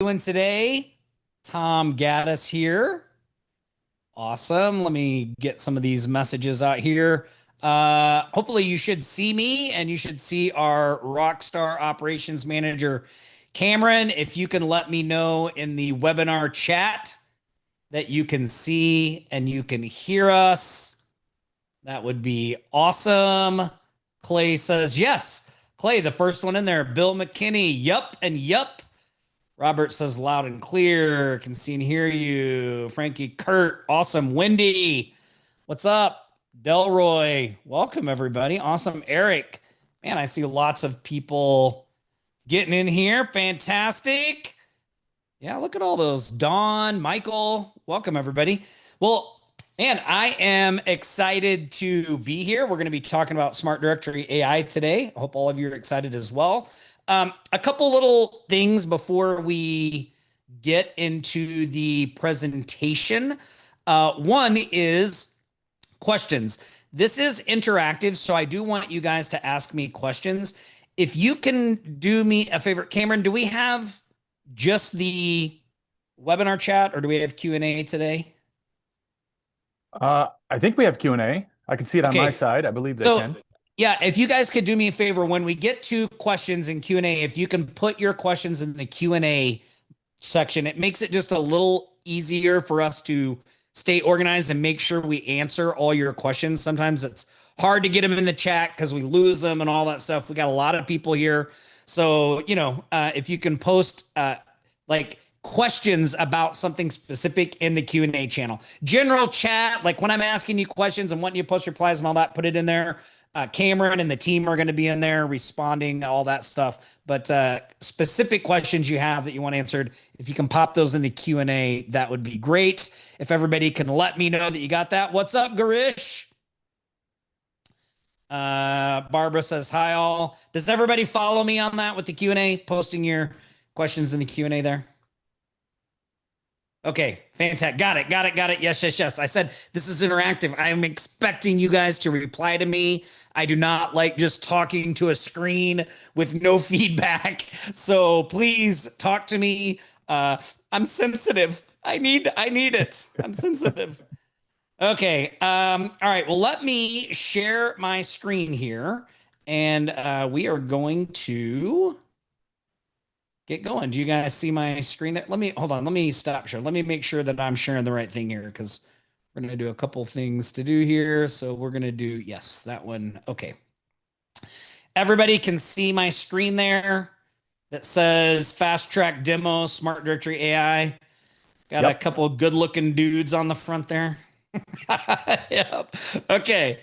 Doing today? Tom Gaddis here. Awesome. Let me get some of these messages out here. Hopefully you should see me and you should see our Rockstar Operations Manager, Cameron. If you can let me know in the webinar chat that you can see and you can hear us, that would be awesome. Clay says, yes. Clay, the first one in there. Bill McKinney, yup and yup. Robert says loud and clear. Can see and hear you. Frankie Kurt, awesome. Wendy, what's up? Delroy, welcome everybody. Awesome. Eric, man, I see lots of people getting in here. Fantastic. Yeah, look at all those. Dawn, Michael, welcome everybody. Well, man, I am excited to be here. We're going to be talking about Smart Directory AI today. I hope all of you are excited as well. A couple little things before we get into the presentation. One is questions. This is interactive, so I do want you guys to ask me questions. If you can do me a favor, Cameron, do we have just the webinar chat or do we have Q&A today? I think we have Q&A. I can see it on my Okay. side. I believe they So, can. yeah, if you guys could do me a favor, when we get to questions and Q&A, if you can put your questions in the Q&A section, it makes it just a little easier for us to stay organized and make sure we answer all your questions. Sometimes it's hard to get them in the chat because we lose them and all that stuff. We got a lot of people here. So, if you can post like questions about something specific in the Q&A channel. General chat, like when I'm asking you questions and wanting you to post replies and all that, put it in there. Cameron and the team are going to be in there responding, all that stuff. But specific questions you have that you want answered, if you can pop those in the Q&A, that would be great. If everybody can let me know that you got that. What's up, Garish? Barbara says, hi, all. Does everybody follow me on that with the Q&A, posting your questions in the Q&A there? Okay, fantastic. Got it. Yes. I said this is interactive. I'm expecting you guys to reply to me. I do not like just talking to a screen with no feedback. So please talk to me. I'm sensitive. I need it. I'm sensitive. Okay. All right. Well, let me share my screen here, and we are going to get going. Do you guys see my screen there? Let me hold on. Let me stop share. Let me make sure that I'm sharing the right thing here because we're going to do a couple things to do here. So we're going to do, yes, that one. Okay. Everybody can see my screen there that says Fast Track Demo, Smart Directory AI. Got a Yep. couple of good looking dudes on the front there. Yep. Okay.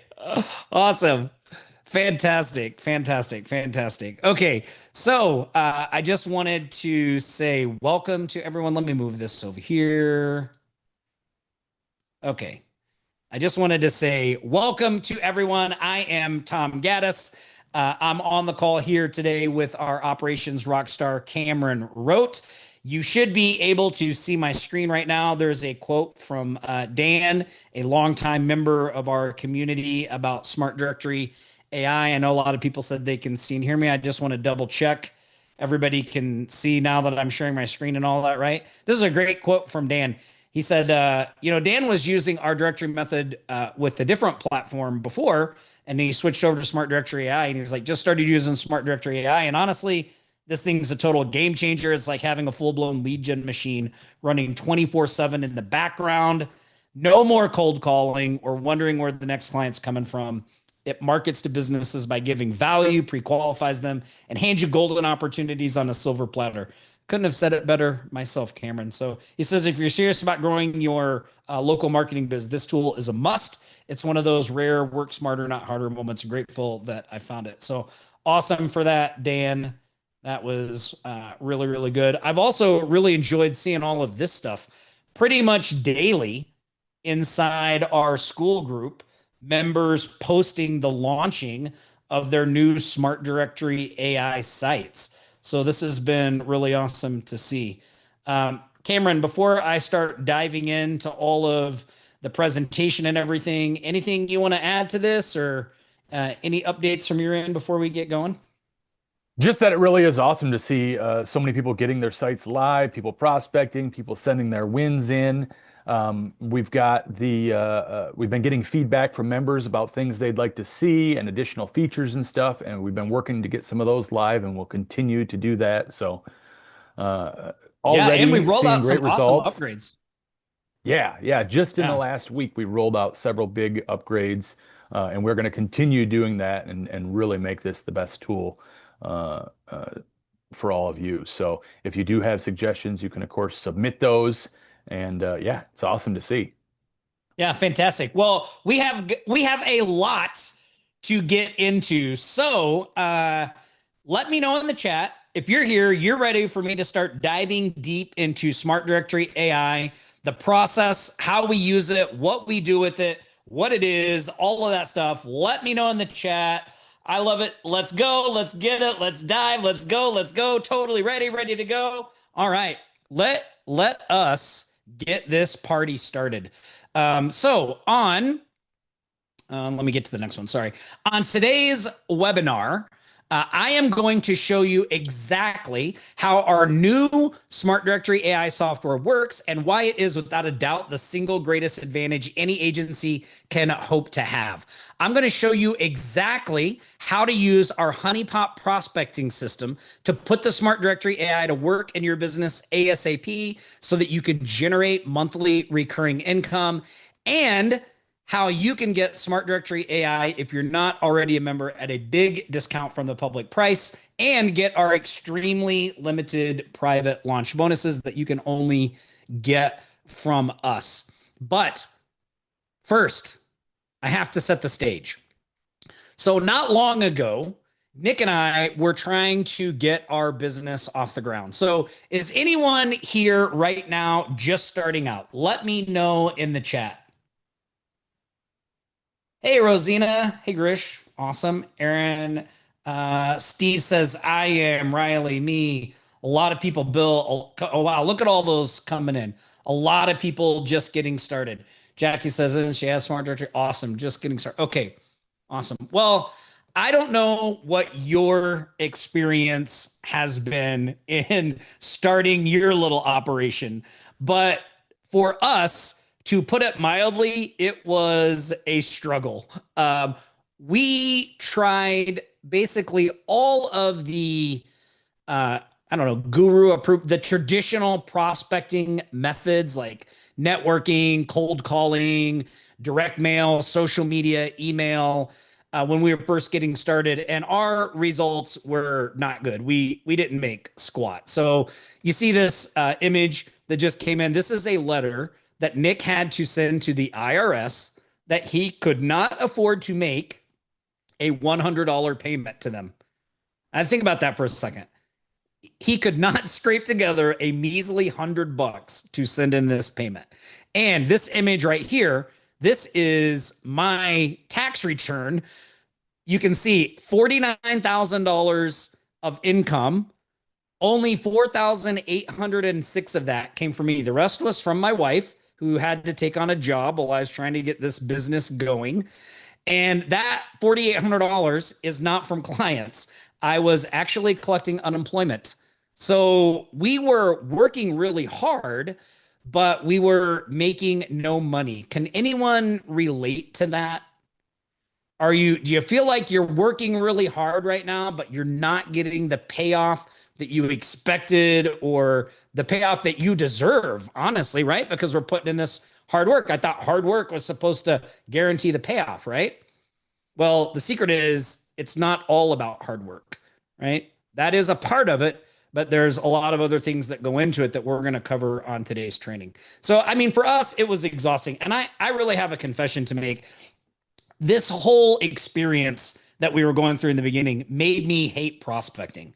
Awesome. Fantastic. Okay, so I just wanted to say welcome to everyone. Let me move this over here. Okay, I just wanted to say welcome to everyone. I am Tom Gaddis. I'm on the call here today with our operations rockstar, Cameron Rote. You should be able to see my screen right now. There's a quote from Dan, a longtime member of our community about Smart Directory AI. I know a lot of people said they can see and hear me. I just want to double check. Everybody can see now that I'm sharing my screen and all that, right? This is a great quote from Dan. He said, Dan was using our directory method with a different platform before, and he switched over to Smart Directory AI, and he's like, just started using Smart Directory AI. And honestly, this thing's a total game changer. It's like having a full-blown lead gen machine running 24/7 in the background. No more cold calling or wondering where the next client's coming from. It markets to businesses by giving value, pre-qualifies them, and hands you golden opportunities on a silver platter. Couldn't have said it better myself, Cameron. So he says, if you're serious about growing your local marketing biz, this tool is a must. It's one of those rare work smarter, not harder moments. Grateful that I found it. So awesome for that, Dan. That was really good. I've also really enjoyed seeing all of this stuff pretty much daily inside our school group, members posting the launching of their new Smart Directory AI sites. So this has been really awesome to see. Cameron, before I start diving into all of the presentation and everything, anything you want to add to this or any updates from your end before we get going? Just that it really is awesome to see so many people getting their sites live, people prospecting, people sending their wins in. We've been getting feedback from members about things they'd like to see and additional features and stuff, and we've been working to get some of those live, and we'll continue to do that. So Yeah, and we already rolled seeing out great some awesome results. upgrades. Yeah, yeah. Just in the Yeah. last week, we rolled out several big upgrades, and we're going to continue doing that and really make this the best tool uh, for all of you. So if you do have suggestions, you can, of course, submit those. And yeah, it's awesome to see. Yeah, fantastic. Well, we have a lot to get into. So, let me know in the chat if you're here, you're ready for me to start diving deep into Smart Directory AI, the process, how we use it, what we do with it, what it is, all of that stuff. Let me know in the chat. I love it. Let's go. Let's get it. Let's dive. Let's go. Let's go. Totally ready to go. All right. Let us get this party started. So on, let me get to the next one. Sorry. On today's webinar, I am going to show you exactly how our new Smart Directory AI software works and why it is without a doubt the single greatest advantage any agency can hope to have. I'm going to show you exactly how to use our Honeypot prospecting system to put the Smart Directory AI to work in your business ASAP so that you can generate monthly recurring income, and how you can get Smart Directory AI if you're not already a member at a big discount from the public price, and get our extremely limited private launch bonuses that you can only get from us. But first, I have to set the stage. So not long ago, Nick and I were trying to get our business off the ground. So is anyone here right now just starting out? Let me know in the chat. Hey, Rosina. Hey, Grish. Awesome. Aaron. Steve says, I am. Riley, me. A lot of people, Bill. Oh, wow. Look at all those coming in. A lot of people just getting started. Jackie says, isn't she has smart directory? Awesome. Just getting started. Okay. Awesome. Well, I don't know what your experience has been in starting your little operation, but for us, to put it mildly, it was a struggle. We tried basically all of the, I don't know, guru approved, the traditional prospecting methods like networking, cold calling, direct mail, social media, email, when we were first getting started, and our results were not good. We didn't make squat. So you see this image that just came in. This is a letter that Nick had to send to the IRS that he could not afford to make a $100 payment to them. I think about that for a second. He could not scrape together a measly $100 to send in this payment. And this image right here, this is my tax return. You can see $49,000 of income. Only 4,806 of that came from me. The rest was from my wife, who had to take on a job while I was trying to get this business going. And that $4,800 is not from clients. I was actually collecting unemployment. So we were working really hard, but we were making no money. Can anyone relate to that? Do you feel like you're working really hard right now, but you're not getting the payoff that you expected or the payoff that you deserve, honestly, right? Because we're putting in this hard work. I thought hard work was supposed to guarantee the payoff, right? Well, the secret is it's not all about hard work, right? That is a part of it, but there's a lot of other things that go into it that we're going to cover on today's training. So, I mean, for us, it was exhausting. And I really have a confession to make. This whole experience that we were going through in the beginning made me hate prospecting.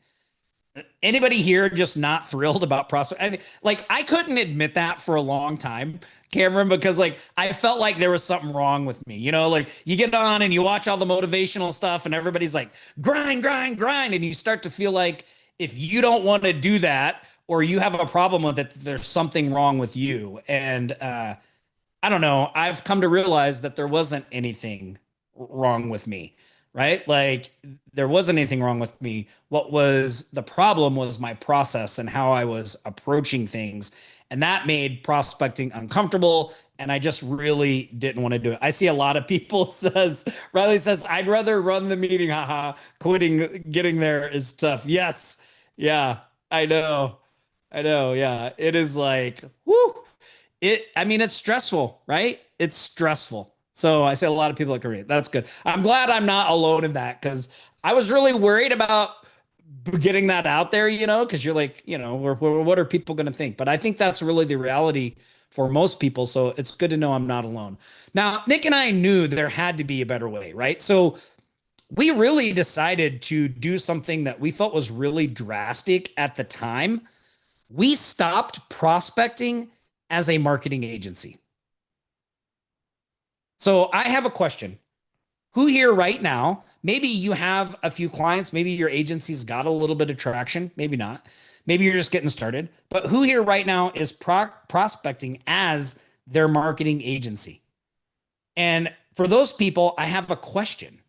Anybody here just not thrilled about prospect? I mean, like, I couldn't admit that for a long time, Cameron, because like I felt like there was something wrong with me. You know, like you get on and you watch all the motivational stuff and everybody's like grind, grind, grind. And you start to feel like if you don't want to do that or you have a problem with it, there's something wrong with you. And I don't know. I've come to realize that there wasn't anything wrong with me. right? Like there wasn't anything wrong with me. What was the problem was my process and how I was approaching things. And that made prospecting uncomfortable. And I just really didn't want to do it. I see a lot of people says, Riley says, I'd rather run the meeting. Haha, quitting, getting there is tough. Yes. Yeah, I know. I know. Yeah. It is like, whoo. I mean, it's stressful, right? It's stressful. So I say a lot of people agree. That's good. I'm glad I'm not alone in that because I was really worried about getting that out there, because you're like, what are people going to think? But I think that's really the reality for most people. So it's good to know I'm not alone. Now, Nick and I knew there had to be a better way, right? So we really decided to do something that we felt was really drastic at the time. We stopped prospecting as a marketing agency. So I have a question. Who here right now, maybe you have a few clients, maybe your agency's got a little bit of traction, maybe not. Maybe you're just getting started, but who here right now is prospecting as their marketing agency? And for those people, I have a question.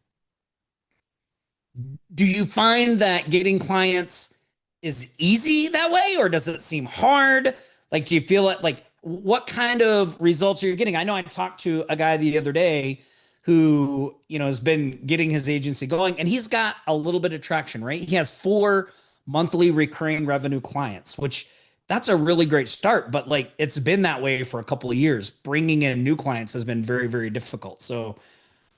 Do you find that getting clients is easy that way, or does it seem hard? Like, do you feel it like what kind of results are you getting? I know I talked to a guy the other day who, has been getting his agency going and he's got a little bit of traction, right? He has 4 monthly recurring revenue clients, which that's a really great start, but like it's been that way for a couple of years. Bringing in new clients has been very, very difficult. So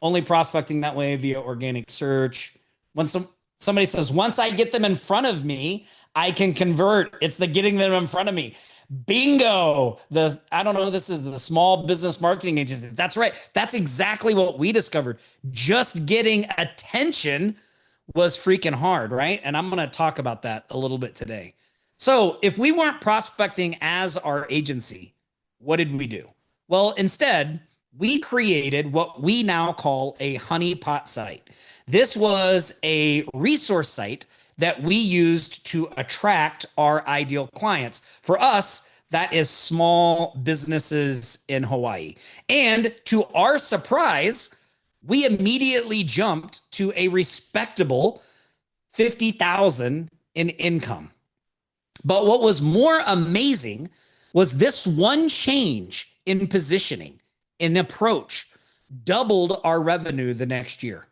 only prospecting that way via organic search. When somebody says, once I get them in front of me, I can convert. It's the getting them in front of me. Bingo. I don't know, this is the small business marketing agency. That's right. That's exactly what we discovered. Just getting attention was freaking hard, right? And I'm going to talk about that a little bit today. So if we weren't prospecting as our agency, what did we do? Well, instead, we created what we now call a honeypot site. This was a resource site that we used to attract our ideal clients. For us, that is small businesses in Hawaii. And to our surprise, we immediately jumped to a respectable 50,000 in income. But what was more amazing was this one change in positioning, in approach, doubled our revenue the next year.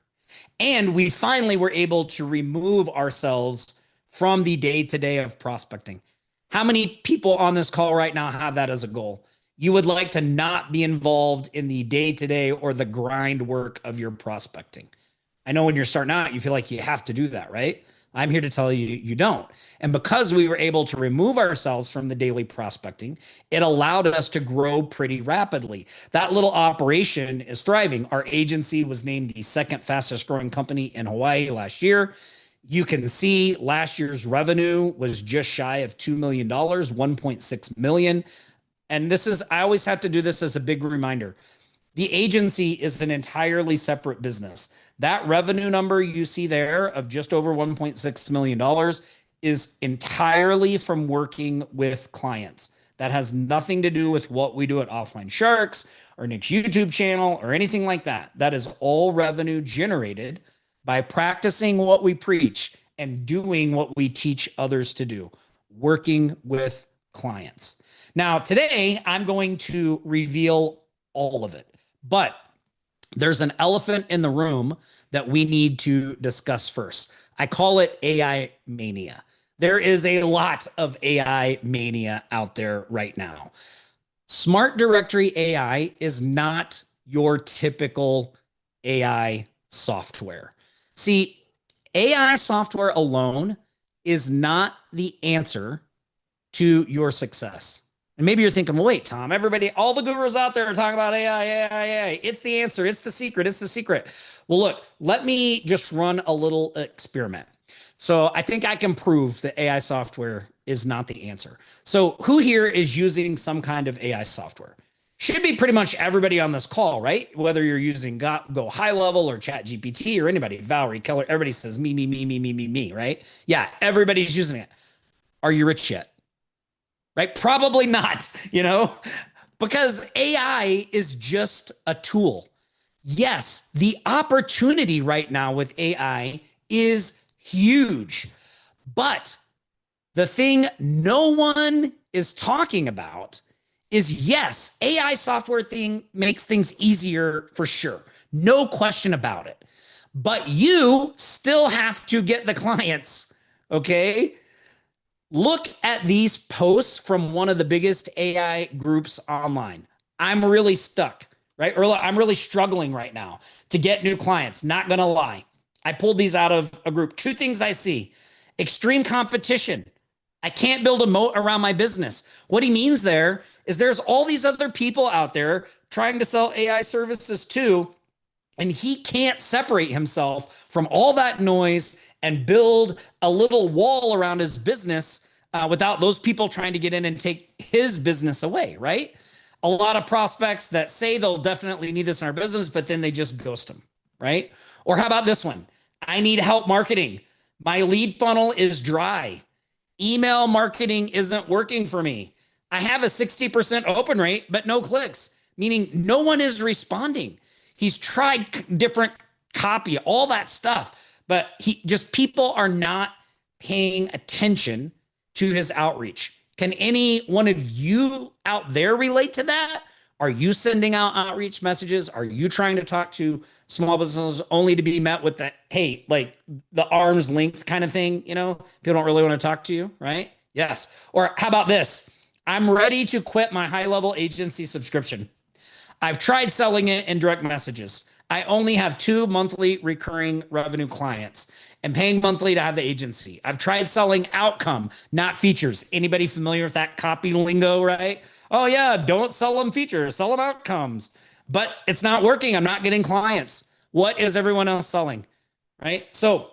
And we finally were able to remove ourselves from the day-to-day of prospecting. How many people on this call right now have that as a goal? You would like to not be involved in the day-to-day or the grind work of your prospecting. I know when you're starting out, you feel like you have to do that, right? I'm here to tell you, you don't. And because we were able to remove ourselves from the daily prospecting, it allowed us to grow pretty rapidly. That little operation is thriving. Our agency was named the second fastest growing company in Hawaii last year. You can see last year's revenue was just shy of $2 million, 1.6 million. And I always have to do this as a big reminder. The agency is an entirely separate business. That revenue number you see there of just over $1.6 million is entirely from working with clients. That has nothing to do with what we do at Offline Sharks or Nick's YouTube channel or anything like that. That is all revenue generated by practicing what we preach and doing what we teach others to do, working with clients. Now, today, I'm going to reveal all of it. But there's an elephant in the room that we need to discuss first. I call it AI mania. There is a lot of AI mania out there right now. Smart Directory AI is not your typical AI software. See, AI software alone is not the answer to your success. And maybe you're thinking, well, wait, Tom, all the gurus out there are talking about AI, AI, AI. It's the answer. It's the secret. It's the secret. Well, look, let me just run a little experiment. So I think I can prove that AI software is not the answer. So who here is using some kind of AI software? Should be pretty much everybody on this call, right? Whether you're using Go High Level or Chat GPT or anybody, Valerie, Keller, everybody says me, right? Yeah, everybody's using it. Are you rich yet? Right? Probably not, because AI is just a tool. Yes, the opportunity right now with AI is huge. But the thing no one is talking about is yes, AI software thing makes things easier for sure. No question about it. But you still have to get the clients, okay? Look at these posts from one of the biggest AI groups online. I'm really stuck, right? Or I'm really struggling right now to get new clients. Not going to lie. I pulled these out of a group. Two things I see: extreme competition. I can't build a moat around my business. What he means there is there's all these other people out there trying to sell AI services too, and he can't separate himself from all that noise and build a little wall around his business without those people trying to get in and take his business away, right? A lot of prospects that say they'll definitely need this in our business, but then they just ghost them, right? Or how about this one? I need help marketing. My lead funnel is dry. Email marketing isn't working for me. I have a 60% open rate, but no clicks, meaning no one is responding. He's tried different copy, all that stuff, but people are not paying attention to his outreach. Can any one of you out there relate to that? Are you sending out outreach messages? Are you trying to talk to small businesses only to be met with the, hey, like the arm's length kind of thing? You know, people don't really want to talk to you, right? Yes. Or how about this? I'm ready to quit my high level agency subscription. I've tried selling it in direct messages. I only have 2 monthly recurring revenue clients and paying monthly to have the agency. I've tried selling outcome, not features. Anybody familiar with that copy lingo, right? Oh, yeah, don't sell them features, sell them outcomes. But it's not working. I'm not getting clients. What is everyone else selling, right? So,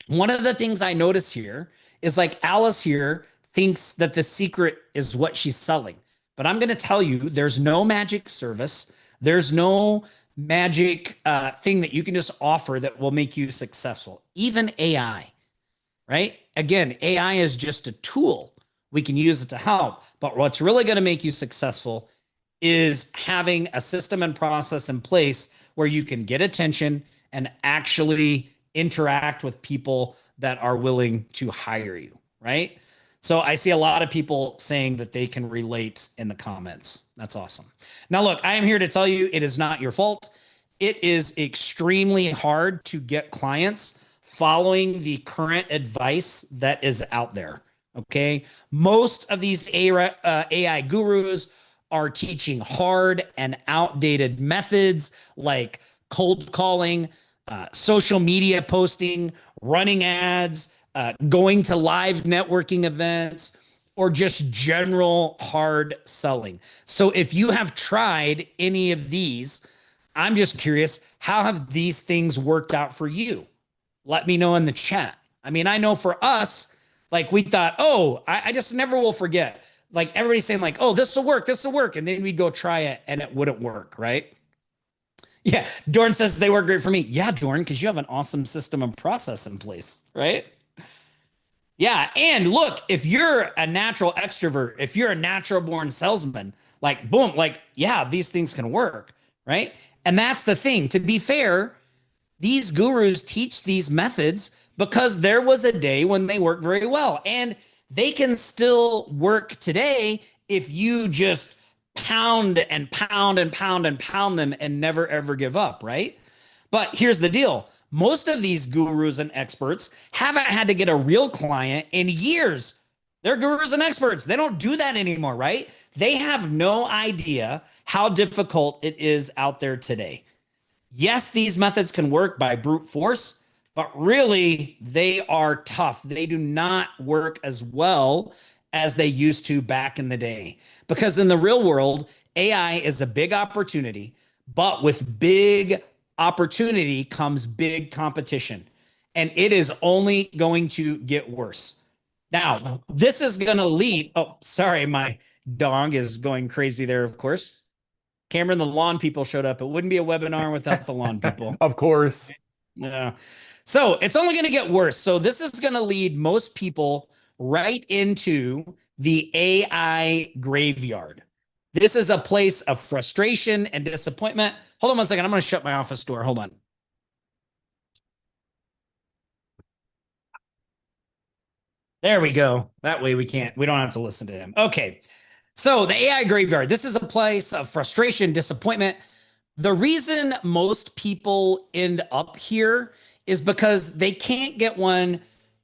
one of the things I notice here is like Alice here thinks that the secret is what she's selling. But I'm going to tell you, there's no magic service. There's no magic thing that you can just offer that will make you successful. Even AI, right? Again, AI is just a tool. We can use it to help. But what's really going to make you successful is having a system and process in place where you can get attention and actually interact with people that are willing to hire you, right? So I see a lot of people saying that they can relate in the comments. That's awesome. Now, look, I am here to tell you it is not your fault. It is extremely hard to get clients following the current advice that is out there. Okay. Most of these AI gurus are teaching hard and outdated methods like cold calling, social media posting, running ads, going to live networking events, or just general hard selling. So if you have tried any of these, I'm just curious, how have these things worked out for you? Let me know in the chat. I mean, I know for us, like we thought, oh, I just never will forget. Like everybody's saying, like, oh, this will work, this will work. And then we'd go try it and it wouldn't work, right? Yeah. Dorn says they work great for me. Yeah, Dorn, because you have an awesome system and process in place, right? Yeah. And look, if you're a natural extrovert, if you're a natural born salesman, like, boom, like, yeah, these things can work, right? And that's the thing. To be fair, these gurus teach these methods because there was a day when they worked very well. And they can still work today if you just pound and pound and pound and pound them and never ever give up, right? But here's the deal. Most of these gurus and experts haven't had to get a real client in years. They're gurus and experts. They don't do that anymore, right? They have no idea how difficult it is out there today. Yes, these methods can work by brute force, but really they are tough. They do not work as well as they used to back in the day. Because in the real world, AI is a big opportunity, but with big opportunity comes big competition. And it is only going to get worse. Now, this is going to lead. Oh, sorry, my dog is going crazy there, of course. Cameron, the lawn people showed up. It wouldn't be a webinar without the lawn people. Of course. Yeah. So it's only going to get worse. So this is going to lead most people right into the AI graveyard. This is a place of frustration and disappointment. Hold on one second. I'm going to shut my office door. Hold on. There we go. That way we don't have to listen to him. Okay. So the AI graveyard, this is a place of frustration, disappointment. The reason most people end up here is because they can't get anyone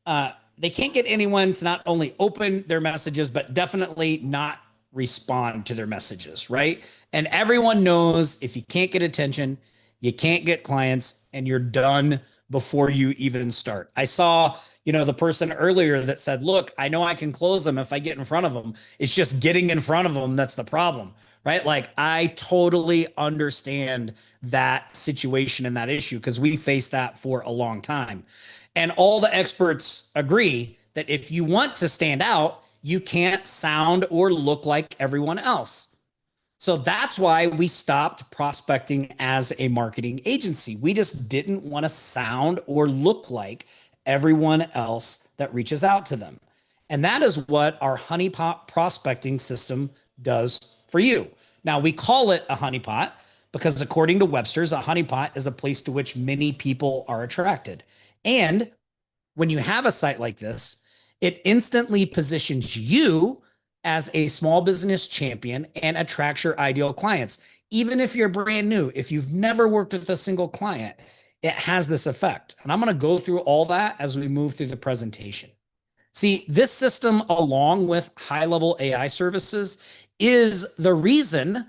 to not only open their messages, but definitely not respond to their messages, right? And everyone knows if you can't get attention, you can't get clients, and you're done before you even start. I saw, the person earlier that said, look, I know I can close them if I get in front of them. It's just getting in front of them that's the problem, right? Like I totally understand that situation and that issue because we faced that for a long time. And all the experts agree that if you want to stand out, you can't sound or look like everyone else. So that's why we stopped prospecting as a marketing agency. We just didn't want to sound or look like everyone else that reaches out to them. And that is what our Honeypot prospecting system does for you. Now, we call it a honeypot because according to Webster's, a honeypot is a place to which many people are attracted. And when you have a site like this, it instantly positions you as a small business champion and attracts your ideal clients. Even if you're brand new, if you've never worked with a single client, it has this effect. And I'm going to go through all that as we move through the presentation. See, this system, along with high-level AI services, is the reason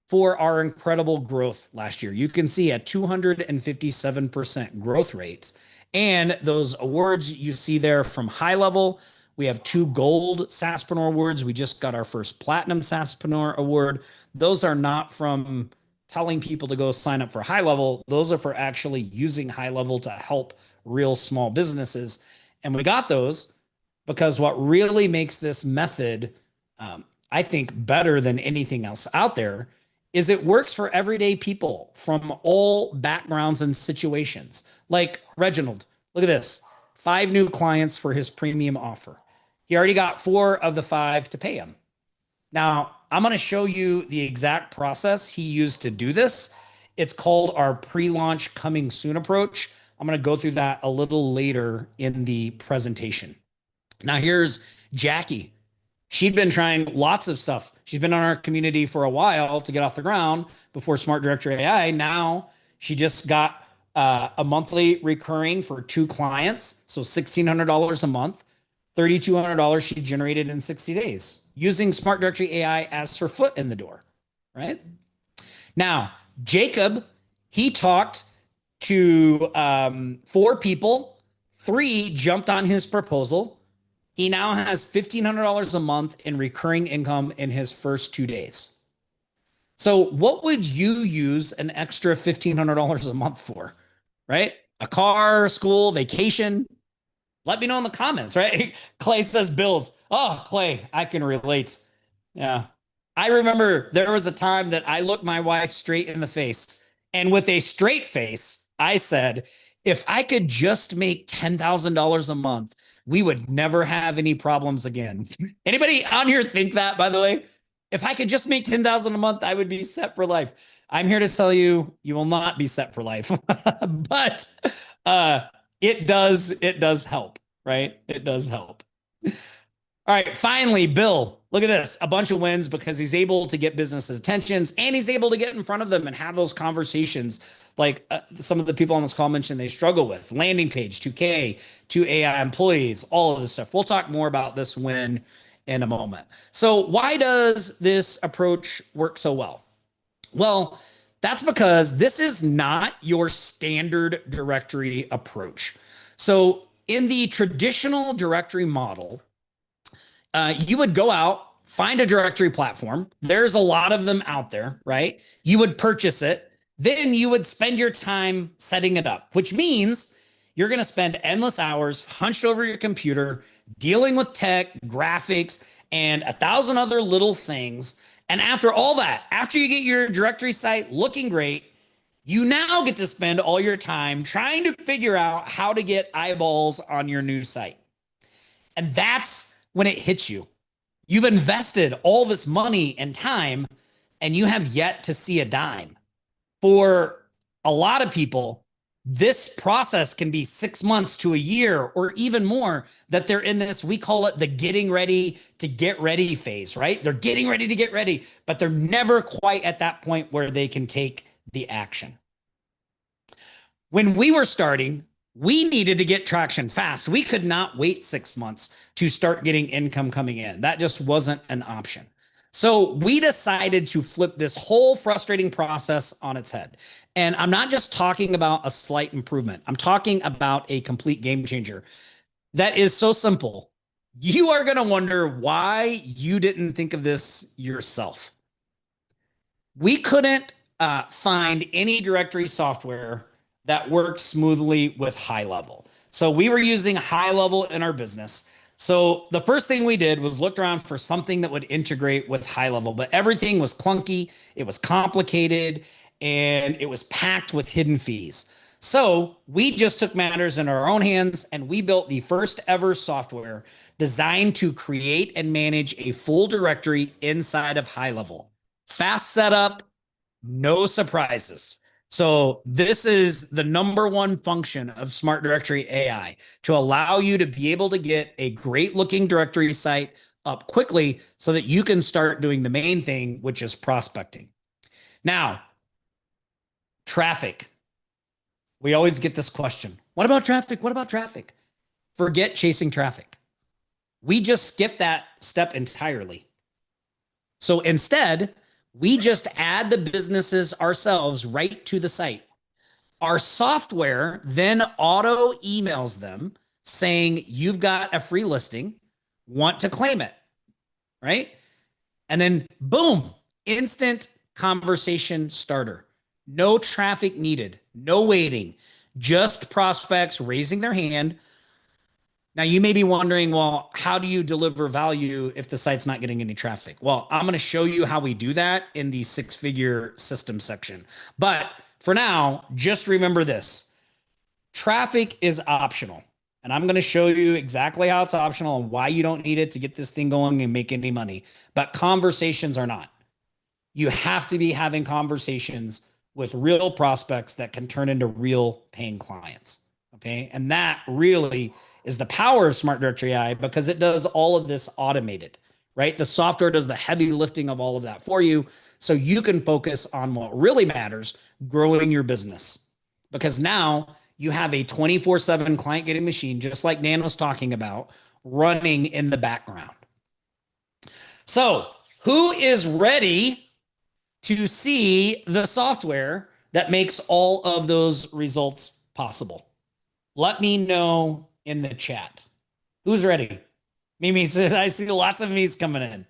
for our incredible growth last year. You can see a 257% growth rate. And those awards you see there from high level, we have 2 gold SaaSpreneur awards. We just got our first platinum SaaSpreneur award. Those are not from telling people to go sign up for high level. Those are for actually using high level to help real small businesses. And we got those because what really makes this method, I think, better than anything else out there is it works for everyday people from all backgrounds and situations. Like Reginald, look at this. 5 new clients for his premium offer. He already got 4 of the 5 to pay him. Now, I'm going to show you the exact process he used to do this. It's called our pre-launch coming soon approach. I'm going to go through that a little later in the presentation. Now, here's Jackie. She'd been trying lots of stuff. She's been on our community for a while to get off the ground before Smart Directory AI. Now she just got a monthly recurring for 2 clients. So $1,600 a month, $3,200 she generated in 60 days using Smart Directory AI as her foot in the door, right? Now, Jacob, he talked to 4 people. 3 jumped on his proposal. He now has $1,500 a month in recurring income in his first 2 days. So what would you use an extra $1,500 a month for, right? A car, school, vacation? Let me know in the comments, right? Clay says bills. Oh, Clay, I can relate. Yeah. I remember there was a time that I looked my wife straight in the face, and with a straight face, I said, if I could just make $10,000 a month, we would never have any problems again. Anybody on here think that, by the way? If I could just make 10,000 a month, I would be set for life. I'm here to tell you, you will not be set for life. But it does help, right? It does help. All right, finally, Bill, look at this. A bunch of wins because he's able to get businesses' attentions and he's able to get in front of them and have those conversations like some of the people on this call mentioned they struggle with. Landing page, 2K, 2 AI employees, all of this stuff. We'll talk more about this win in a moment. So why does this approach work so well? Well, that's because this is not your standard directory approach. So in the traditional directory model, you would go out, find a directory platform. There's a lot of them out there, right? You would purchase it. Then you would spend your time setting it up, which means you're going to spend endless hours hunched over your computer, dealing with tech, graphics, and 1,000 other little things. And after all that, after you get your directory site looking great, you now get to spend all your time trying to figure out how to get eyeballs on your new site. And that's when it hits you. You've invested all this money and time, and you have yet to see a dime. For a lot of people, this process can be 6 months to a year or even more that they're in this. We call it the getting ready to get ready phase, right? They're getting ready to get ready, but they're never quite at that point where they can take the action. When we were starting, we needed to get traction fast. We could not wait 6 months to start getting income coming in. That just wasn't an option. So we decided to flip this whole frustrating process on its head. And I'm not just talking about a slight improvement. I'm talking about a complete game changer that is so simple. You are going to wonder why you didn't think of this yourself. We couldn't find any directory software that worked smoothly with high level. So we were using high level in our business. So the first thing we did was looked around for something that would integrate with high level, but everything was clunky, it was complicated, and it was packed with hidden fees. So we just took matters in our own hands and we built the first ever software designed to create and manage a full directory inside of high level. Fast setup, no surprises. So this is the number one function of Smart Directory AI, to allow you to be able to get a great looking directory site up quickly so that you can start doing the main thing, which is prospecting. Now, traffic. We always get this question. What about traffic? What about traffic? Forget chasing traffic. We just skip that step entirely. So instead, we just add the businesses ourselves right to the site. Our software then auto emails them saying, you've got a free listing, want to claim it, right? And then boom, instant conversation starter. No traffic needed, no waiting, just prospects raising their hand. Now, you may be wondering, well, how do you deliver value if the site's not getting any traffic? Well, I'm going to show you how we do that in the six-figure system section. But for now, just remember this. Traffic is optional. And I'm going to show you exactly how it's optional and why you don't need it to get this thing going and make any money. But conversations are not. You have to be having conversations with real prospects that can turn into real paying clients. Okay. And that really is the power of Smart Directory AI, because it does all of this automated, right? The software does the heavy lifting of all of that for you. So you can focus on what really matters, growing your business. Because now you have a 24/7 client getting machine, just like Dan was talking about, running in the background. So who is ready to see the software that makes all of those results possible? Let me know in the chat. Who's ready? Mimi says, I see lots of me's coming in.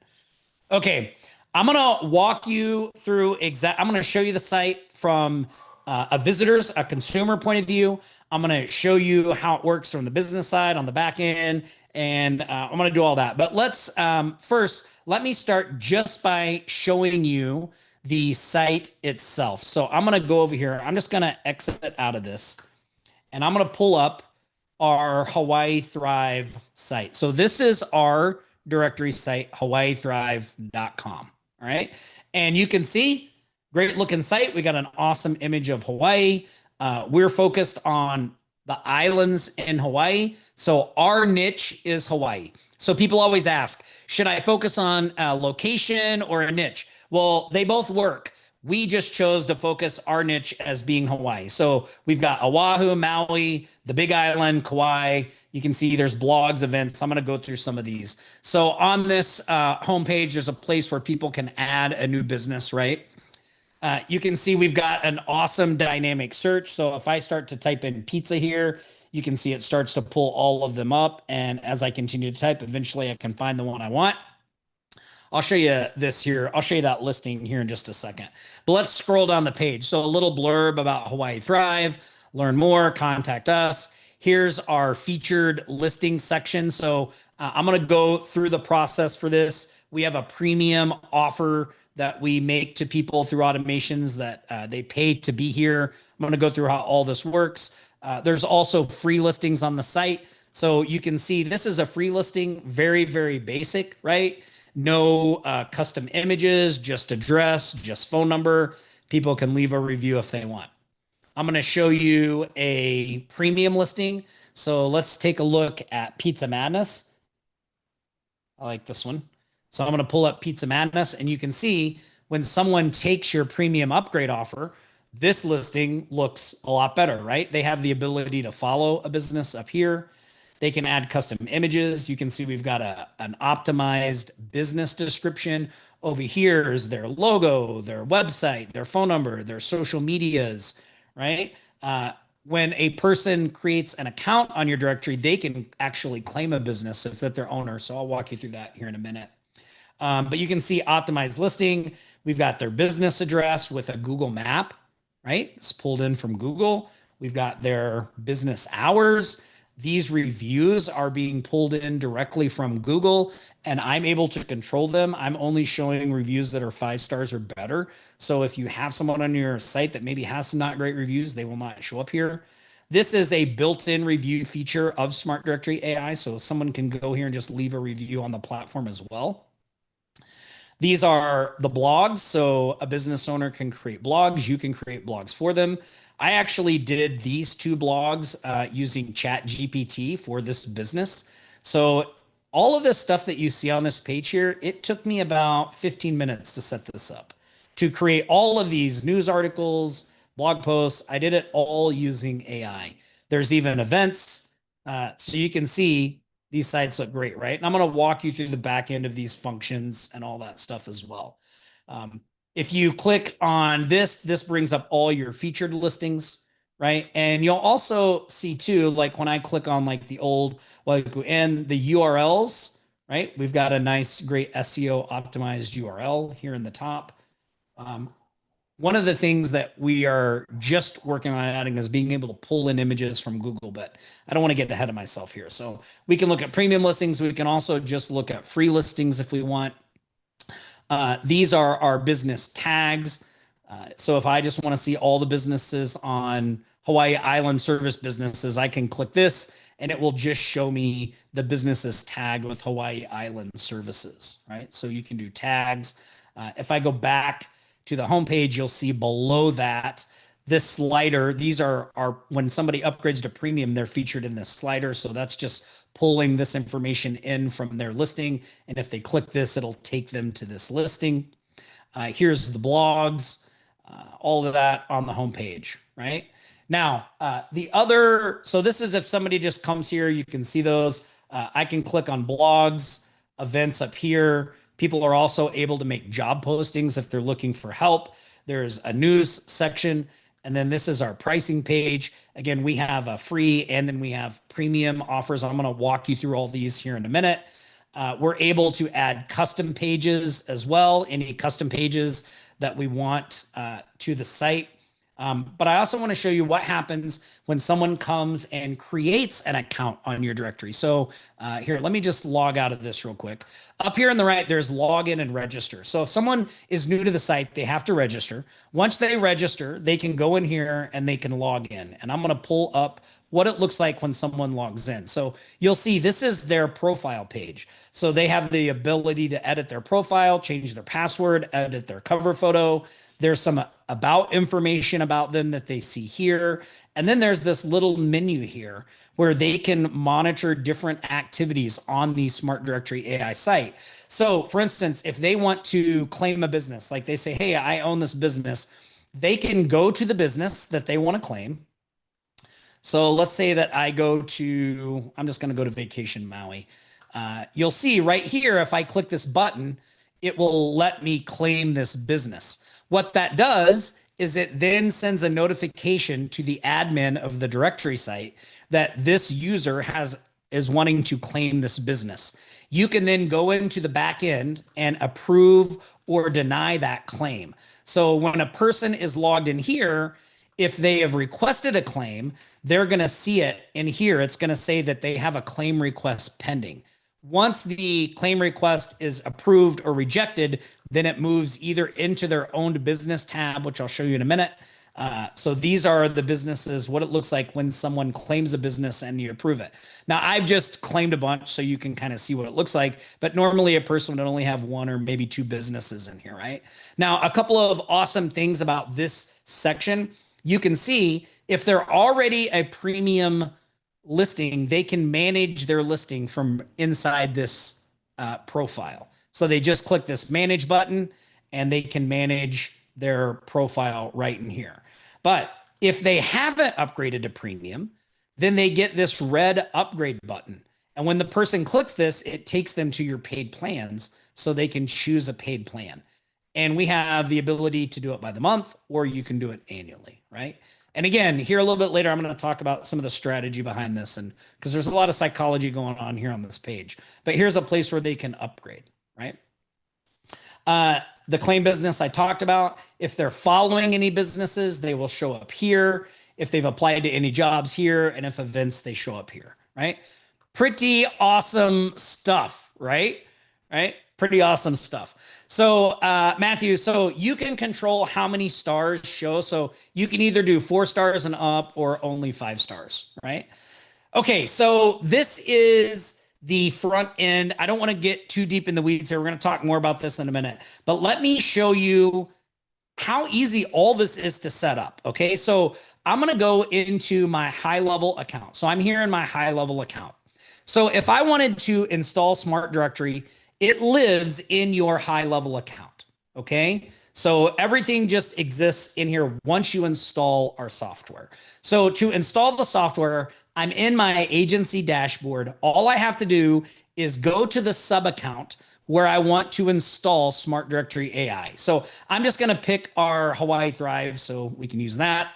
Okay, I'm going to walk you through I'm going to show you the site from a consumer point of view. I'm going to show you how it works from the business side on the back end, and I'm going to do all that. But let's first, let me start just by showing you the site itself. So I'm going to go over here. I'm just going to exit out of this, and I'm going to pull up our Hawaii Thrive site. So this is our directory site, hawaiithrive.com. All right. And you can see, great looking site. We got an awesome image of Hawaii. We're focused on the islands in Hawaii. So our niche is Hawaii. So people always ask, should I focus on a location or a niche? Well, they both work. We just chose to focus our niche as being Hawaii. So we've got Oahu, Maui, the Big Island, Kauai. You can see there's blogs, events. I'm going to go through some of these. So on this homepage, there's a place where people can add a new business, right? You can see we've got an awesome dynamic search. So if I start to type in pizza here, you can see it starts to pull all of them up. And as I continue to type, eventually I can find the one I want. I'll show you this here. I'll show you that listing here in just a second. But let's scroll down the page. So a little blurb about Hawaii Thrive, learn more, contact us. Here's our featured listing section. So I'm going to go through the process for this. We have a premium offer that we make to people through automations that they pay to be here. I'm going to go through how all this works. There's also free listings on the site. So you can see this is a free listing, very, very basic, right? No custom images, just address, just phone number. People can leave a review if they want. I'm going to show you a premium listing. So let's take a look at Pizza Madness. I like this one. So I'm going to pull up Pizza Madness, and you can see when someone takes your premium upgrade offer, this listing looks a lot better, right? They have the ability to follow a business up here. They can add custom images. You can see we've got an optimized business description. Over here is their logo, their website, their phone number, their social medias, right? When a person creates an account on your directory, they can actually claim a business if they're their owner. So I'll walk you through that here in a minute. But you can see optimized listing. We've got their business address with a Google map, right? It's pulled in from Google. We've got their business hours. These reviews are being pulled in directly from Google, and I'm able to control them. I'm only showing reviews that are 5 stars or better. So if you have someone on your site that maybe has some not great reviews, they will not show up here. This is a built-in review feature of Smart Directory AI, so someone can go here and just leave a review on the platform as well. These are the blogs. So a business owner can create blogs. You can create blogs for them. I actually did these 2 blogs using ChatGPT for this business. So all of this stuff that you see on this page here, it took me about 15 minutes to set this up, to create all of these news articles, blog posts. I did it all using AI. There's even events. So you can see these sites look great, right? And I'm going to walk you through the back end of these functions and all that stuff as well. If you click on this, this brings up all your featured listings, right? And you'll also see too, like when I click on like the old, like and the URLs, right? We've got a nice, great SEO optimized URL here in the top. One of the things that we are just working on adding is being able to pull in images from Google, but I don't want to get ahead of myself here. So we can look at premium listings. We can also just look at free listings if we want. These are our business tags. So if I just want to see all the businesses on Hawaii Island service businesses, I can click this and it will just show me the businesses tagged with Hawaii Island services, right? So you can do tags. If I go back to the homepage, you'll see below that this slider. These are when somebody upgrades to premium, they're featured in this slider. So that's just pulling this information in from their listing. And if they click this, it'll take them to this listing. Here's the blogs, all of that on the homepage, right? Now, so this is if somebody just comes here, you can see those. I can click on blogs, events up here. People are also able to make job postings if they're looking for help. There's a news section, and then this is our pricing page. Again, we have a free and then we have premium offers. I'm going to walk you through all these here in a minute. We're able to add custom pages as well, any custom pages that we want to the site. But I also want to show you what happens when someone comes and creates an account on your directory. So here, let me just log out of this real quick. Up here on the right, there's login and register. So if someone is new to the site, they have to register. Once they register, they can go in here and they can log in. And I'm going to pull up what it looks like when someone logs in. So you'll see this is their profile page. So they have the ability to edit their profile, change their password, edit their cover photo. There's some about information about them that they see here. And then there's this little menu here where they can monitor different activities on the Smart Directory AI site. So for instance, if they want to claim a business, like they say, hey, I own this business, they can go to the business that they want to claim. So let's say that I go to, I'm just going to go to Vacation Maui. You'll see right here, if I click this button, it will let me claim this business. What that does is it then sends a notification to the admin of the directory site that this user is wanting to claim this business. You can then go into the back end and approve or deny that claim. So when a person is logged in here, if they have requested a claim, they're going to see it in here. It's going to say that they have a claim request pending. Once the claim request is approved or rejected, then it moves either into their owned business tab, which I'll show you in a minute, So these are the businesses, what it looks like when someone claims a business and you approve it. Now, I've just claimed a bunch so you can kind of see what it looks like, but normally a person would only have one or maybe two businesses in here, right? Now, a couple of awesome things about this section, you can see if they're already a premium listing, they can manage their listing from inside this profile. So they just click this manage button and they can manage their profile right in here. But if they haven't upgraded to premium, then they get this red upgrade button. And when the person clicks this, it takes them to your paid plans so they can choose a paid plan. And we have the ability to do it by the month, or you can do it annually, right? And again, here a little bit later, I'm going to talk about some of the strategy behind this, and because there's a lot of psychology going on here on this page. But here's a place where they can upgrade, right? The claim business I talked about, if they're following any businesses, they will show up here. If they've applied to any jobs here, and if events, they show up here, right? Pretty awesome stuff, right? Right? Pretty awesome stuff. So, Matthew, so you can control how many stars show. So you can either do 4 stars and up or only 5 stars, right? Okay, so this is the front end. I don't want to get too deep in the weeds here. We're going to talk more about this in a minute, but let me show you how easy all this is to set up. Okay, so I'm going to go into my high level account. So I'm here in my high level account. So if I wanted to install Smart Directory, it lives in your high level account. Okay, so everything just exists in here once you install our software. So to install the software, I'm in my agency dashboard. All I have to do is go to the sub account where I want to install Smart Directory AI. So I'm just going to pick our Hawaii Thrive so we can use that.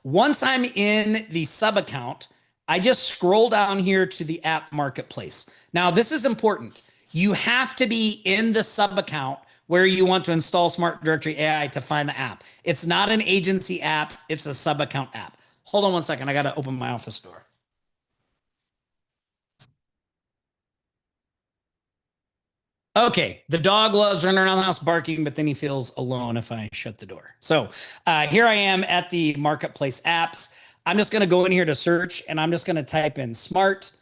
Once I'm in the sub account, I just scroll down here to the app marketplace. Now, this is important. You have to be in the sub account where you want to install Smart Directory AI to find the app. It's not an agency app. It's a sub account app. Hold on one second. I got to open my office door. Okay, the dog loves running around the house barking, but then he feels alone if I shut the door. So here I am at the marketplace apps. I'm just going to go in here to search, and I'm just going to type in Smart,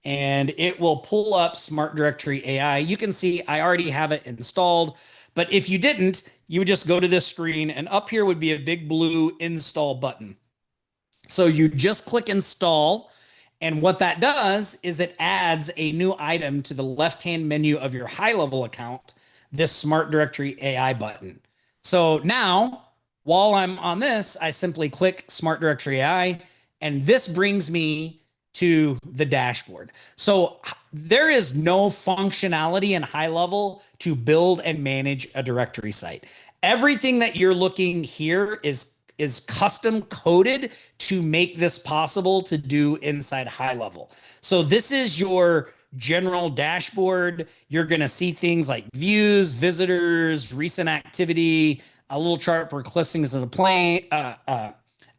and it will pull up Smart Directory AI. You can see I already have it installed, but if you didn't, you would just go to this screen, and up here would be a big blue install button. So you just click install, and what that does is it adds a new item to the left-hand menu of your high-level account, this Smart Directory AI button. So now, while I'm on this, I simply click Smart Directory AI, and this brings me to the dashboard. So there is no functionality in high level to build and manage a directory site. Everything that you're looking here is custom coded to make this possible to do inside high level. So this is your general dashboard. You're going to see things like views, visitors, recent activity, a little chart for listings of the plane,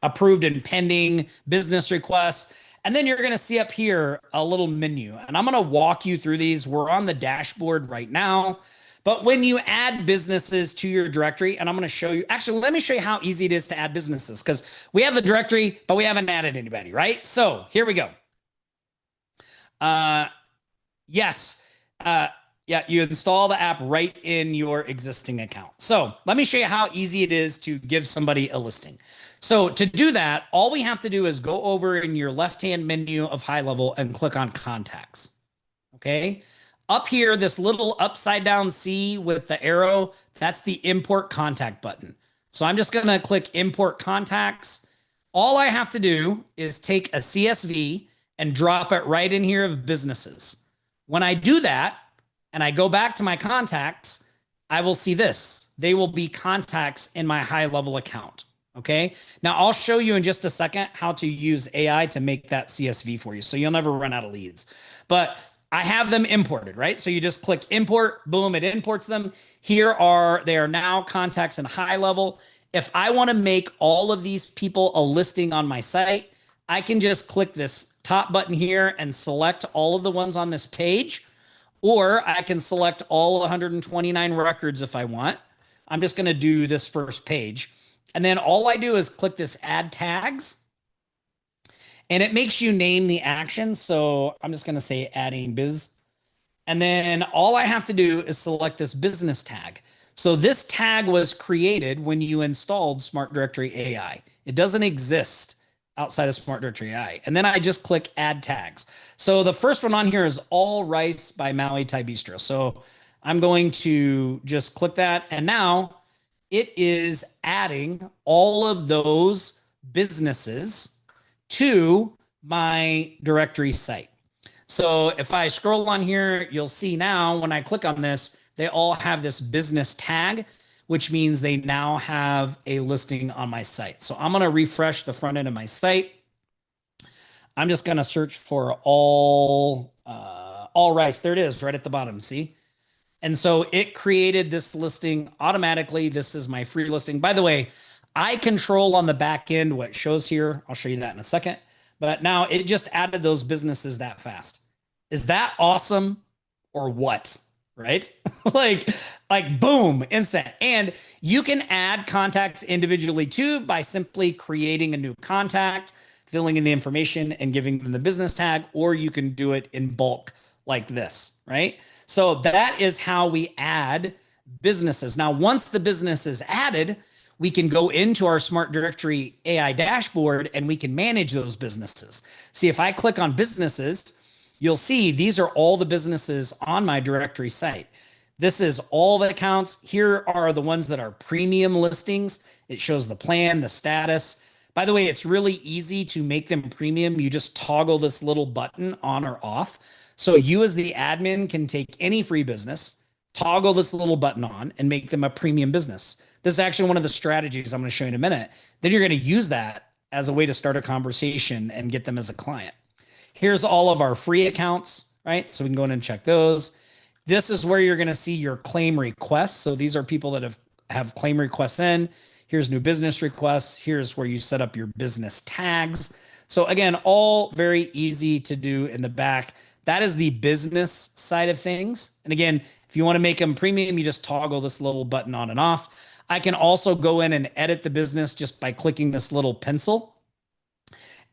approved and pending business requests. And then you're going to see up here a little menu. And I'm going to walk you through these. We're on the dashboard right now. But when you add businesses to your directory, and I'm going to show you, actually, let me show you how easy it is to add businesses, because we have the directory, but we haven't added anybody, right? So here we go. Yes. Yeah, you install the app right in your existing account. So let me show you how easy it is to give somebody a listing. So to do that, all we have to do is go over in your left-hand menu of high level and click on contacts. Okay. Up here, this little upside down C with the arrow, that's the import contact button. So I'm just going to click import contacts. All I have to do is take a CSV and drop it right in here of businesses. When I do that and I go back to my contacts, I will see this. They will be contacts in my high level account. Okay. Now I'll show you in just a second how to use AI to make that CSV for you, so you'll never run out of leads. But I have them imported, right? So you just click import, boom, it imports them. They are now contacts in high level. If I want to make all of these people a listing on my site, I can just click this top button here and select all of the ones on this page, or I can select all 129 records if I want. I'm just going to do this first page. And then all I do is click this add tags, and it makes you name the action. So I'm just going to say adding biz. And then all I have to do is select this business tag. So this tag was created when you installed Smart Directory AI. It doesn't exist outside of Smart Directory AI. And then I just click add tags. So the first one on here is All Rice by Maui Thai Bistro. So I'm going to just click that. And now it is adding all of those businesses to my directory site. So if I scroll on here, you'll see now when I click on this, they all have this business tag, which means they now have a listing on my site. So I'm going to refresh the front end of my site. I'm just going to search for all rice. There it is right at the bottom. See? And so it created this listing automatically. This is my free listing. By the way, I control on the back end what shows here. I'll show you that in a second. But now it just added those businesses that fast. Is that awesome or what? Right? like boom, instant. And you can add contacts individually too by simply creating a new contact, filling in the information and giving them the business tag, or you can do it in bulk like this, right? So that is how we add businesses. Now, once the business is added, we can go into our Smart Directory AI dashboard and we can manage those businesses. See, if I click on businesses, you'll see these are all the businesses on my directory site. This is all the accounts. Here are the ones that are premium listings. It shows the plan, the status. By the way, it's really easy to make them premium. You just toggle this little button on or off. So you as the admin can take any free business, toggle this little button on and make them a premium business. This is actually one of the strategies I'm going to show you in a minute. Then you're going to use that as a way to start a conversation and get them as a client. Here's all of our free accounts, right? So we can go in and check those. This is where you're going to see your claim requests. So these are people that have claim requests in. Here's new business requests. Here's where you set up your business tags. So again, all very easy to do in the back. That is the business side of things. And again, if you want to make them premium, you just toggle this little button on and off. I can also go in and edit the business just by clicking this little pencil.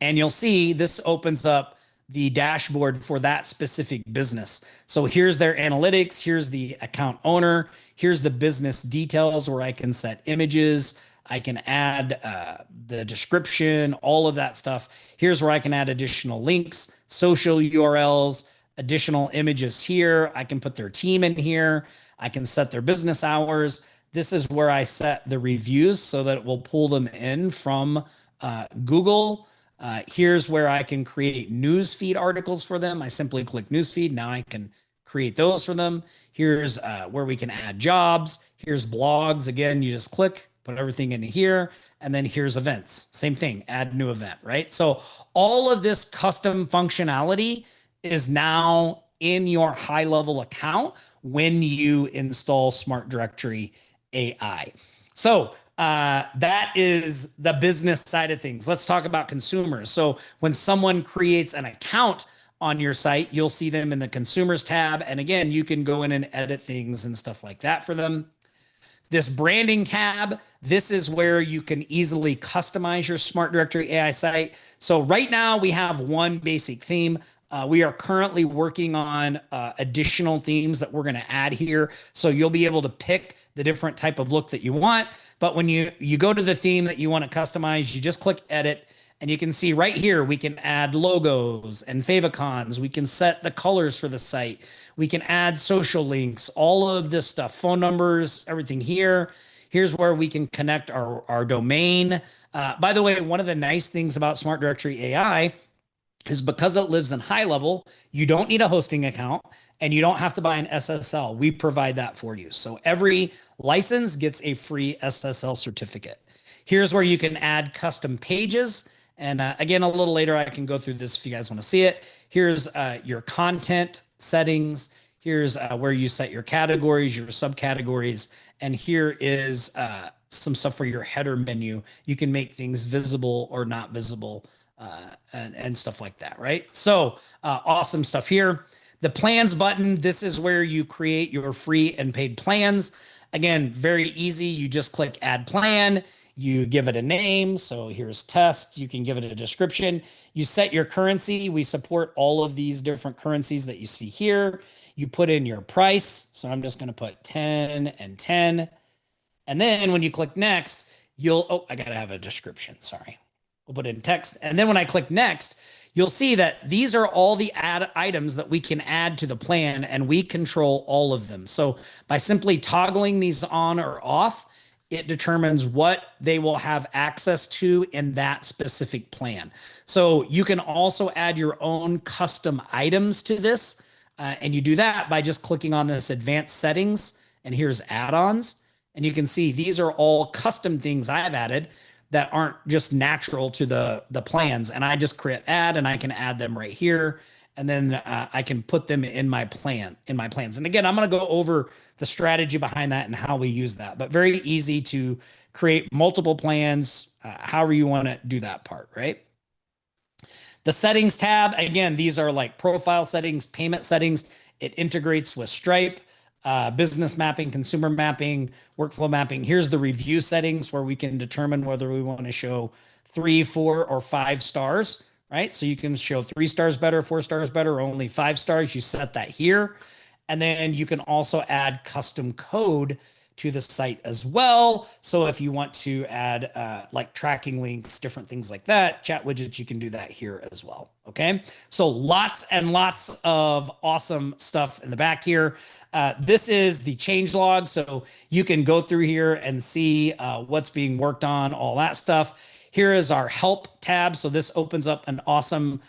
And you'll see this opens up the dashboard for that specific business. So here's their analytics. Here's the account owner. Here's the business details where I can set images. I can add the description, all of that stuff. Here's where I can add additional links, social URLs, additional images here. I can put their team in here. I can set their business hours. This is where I set the reviews so that it will pull them in from Google. Here's where I can create newsfeed articles for them. I simply click newsfeed. Now I can create those for them. Here's where we can add jobs. Here's blogs. Again, you just click, put everything in here. And then here's events. Same thing, add new event, right? So all of this custom functionality is now in your high-level account when you install Smart Directory AI. So that is the business side of things. Let's talk about consumers. So when someone creates an account on your site, you'll see them in the consumers tab. And again, you can go in and edit things and stuff like that for them. This branding tab, this is where you can easily customize your Smart Directory AI site. So right now we have one basic theme. We are currently working on additional themes that we're going to add here. So you'll be able to pick the different type of look that you want. But when you go to the theme that you want to customize, you just click edit. And you can see right here, we can add logos and favicons. We can set the colors for the site. We can add social links, all of this stuff, phone numbers, everything here. Here's where we can connect our domain. By the way, one of the nice things about Smart Directory AI is because it lives in high level, you don't need a hosting account and you don't have to buy an SSL. We provide that for you. So every license gets a free SSL certificate. Here's where you can add custom pages. And again, a little later, I can go through this if you guys want to see it. Here's your content settings. Here's where you set your categories, your subcategories. And here is some stuff for your header menu. You can make things visible or not visible and stuff like that, right? So awesome stuff here. The plans button, this is where you create your free and paid plans. Again, very easy. You just click add plan. You give it a name. So here's test. You can give it a description. You set your currency. We support all of these different currencies that you see here. You put in your price. So I'm just going to put 10 and 10. And then when you click next, oh, I got to have a description. Sorry. We'll put in text. And then when I click next, you'll see that these are all the items that we can add to the plan, and we control all of them. So by simply toggling these on or off, it determines what they will have access to in that specific plan. So you can also add your own custom items to this. And you do that by just clicking on this advanced settings, and here's add-ons. And you can see these are all custom things I've added that aren't just natural to the plans. And I just create add, and I can add them right here. And then I can put them in my plans. And again, I'm going to go over the strategy behind that and how we use that, but very easy to create multiple plans, however you want to do that part, right? The settings tab, again, these are like profile settings, payment settings. It integrates with Stripe, business mapping, consumer mapping, workflow mapping. Here's the review settings where we can determine whether we want to show 3, 4, or 5 stars. Right? So you can show 3 stars better, 4 stars better, or only 5 stars. You set that here. And then you can also add custom code to the site as well. So if you want to add like tracking links, different things like that, chat widgets, you can do that here as well. Okay. So lots and lots of awesome stuff in the back here. This is the change log. So you can go through here and see what's being worked on, all that stuff. Here is our help tab. So this opens up an awesome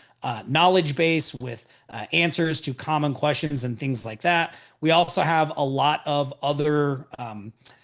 knowledge base with answers to common questions and things like that. We also have a lot of other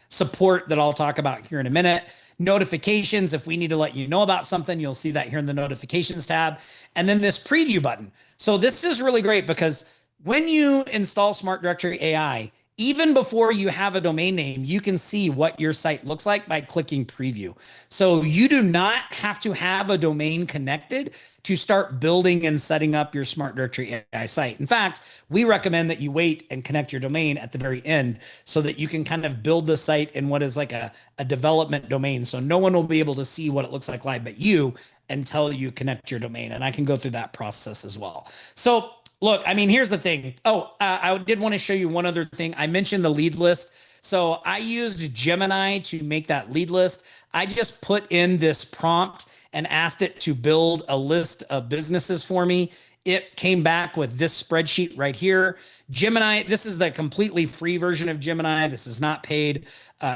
support that I'll talk about here in a minute. Notifications, if we need to let you know about something, you'll see that here in the notifications tab. And then this preview button. So this is really great because when you install Smart Directory AI, even before you have a domain name, you can see what your site looks like by clicking preview. So you do not have to have a domain connected to start building and setting up your Smart Directory AI site. In fact, we recommend that you wait and connect your domain at the very end so that you can kind of build the site in what is like a development domain. So no one will be able to see what it looks like live but you until you connect your domain. And I can go through that process as well. So look, I mean, here's the thing. Oh, I did want to show you one other thing. I mentioned the lead list. So I used Gemini to make that lead list. I just put in this prompt and asked it to build a list of businesses for me. It came back with this spreadsheet right here. Gemini, this is the completely free version of Gemini. This is not paid.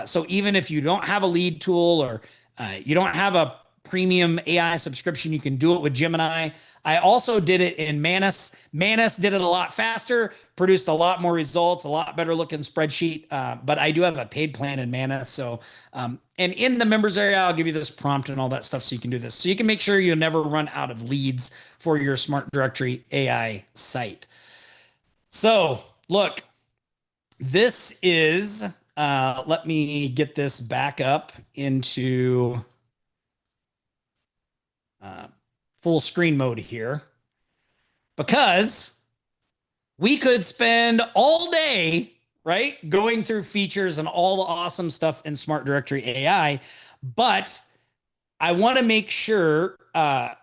So even if you don't have a lead tool or you don't have a premium AI subscription, you can do it with Gemini. I also did it in Manus. Manus did it a lot faster, produced a lot more results, a lot better looking spreadsheet. But I do have a paid plan in Manus. So, and in the members area, I'll give you this prompt and all that stuff so you can do this. So you can make sure you never run out of leads for your Smart Directory AI site. So look, this is, let me get this back up into full screen mode here, because we could spend all day, right, going through features and all the awesome stuff in Smart Directory AI. But I want to make sure, well,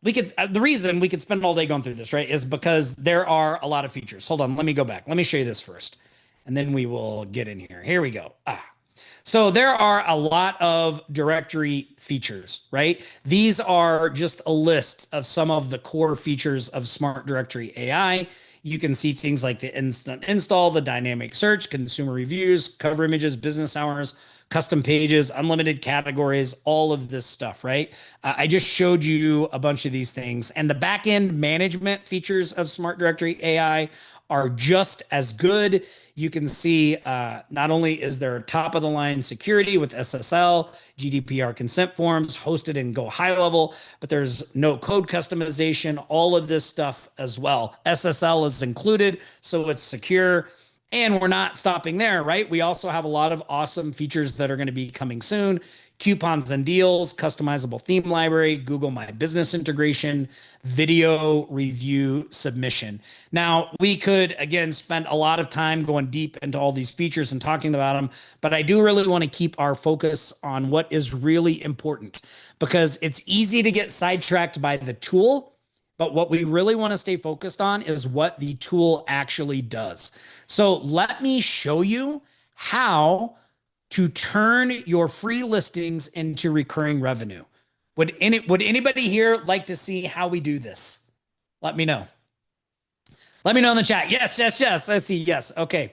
the reason we could spend all day going through this, right, is because there are a lot of features. Hold on, let me go back. Let me show you this first, and then we will get in here. Here we go. So there are a lot of directory features, right? These are just a list of some of the core features of Smart Directory AI. You can see things like the instant install, the dynamic search, consumer reviews, cover images, business hours, custom pages, unlimited categories, all of this stuff, right? I just showed you a bunch of these things. And the backend management features of Smart Directory AI are just as good. You can see not only is there top of the line security with SSL, GDPR consent forms hosted in Go high level, but there's no code customization, all of this stuff as well. SSL is included, so it's secure. And we're not stopping there, right? We also have a lot of awesome features that are going to be coming soon. Coupons and deals, customizable theme library, Google My Business integration, video review submission. Now, we could, again, spend a lot of time going deep into all these features and talking about them, but I do really want to keep our focus on what is really important, because it's easy to get sidetracked by the tool. But what we really want to stay focused on is what the tool actually does. So let me show you how to turn your free listings into recurring revenue. Would anybody here like to see how we do this? Let me know. Let me know in the chat. Yes, yes, yes. I see. Yes. Okay.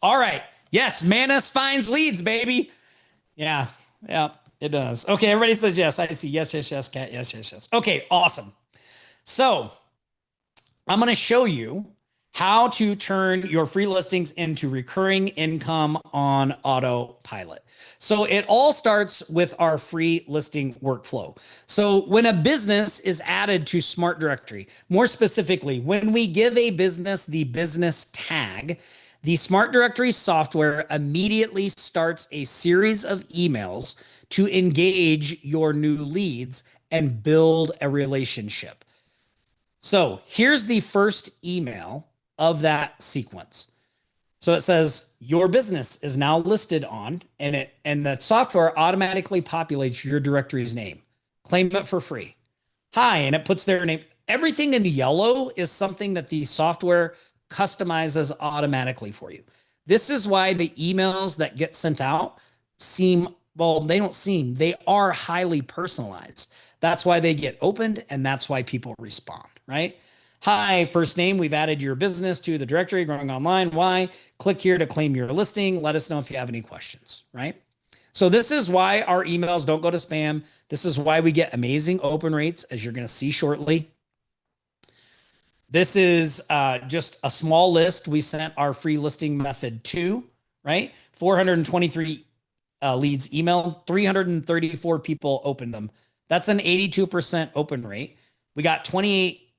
All right. Yes. Manus finds leads, baby. Yeah. Yeah, it does. Okay. Everybody says yes. I see. Yes, yes, yes. Cat. Yes, yes, yes. Okay. Awesome. So I'm going to show you how to turn your free listings into recurring income on Autopilot. So it all starts with our free listing workflow. So when a business is added to Smart Directory, more specifically, when we give a business the business tag, the Smart Directory software immediately starts a series of emails to engage your new leads and build a relationship. So here's the first email of that sequence. So it says your business is now listed on, and the software automatically populates your directory's name. Claim it for free. Hi, and it puts their name. Everything in yellow is something that the software customizes automatically for you. This is why the emails that get sent out they are highly personalized. That's why they get opened, and that's why people respond, right? Hi, first name, we've added your business to the directory, growing online. Why? Click here to claim your listing. Let us know if you have any questions, right? So this is why our emails don't go to spam. This is why we get amazing open rates, as you're going to see shortly. This is just a small list we sent our free listing method to, right? 423 leads emailed, 334 people opened them. That's an 82% open rate. We got 28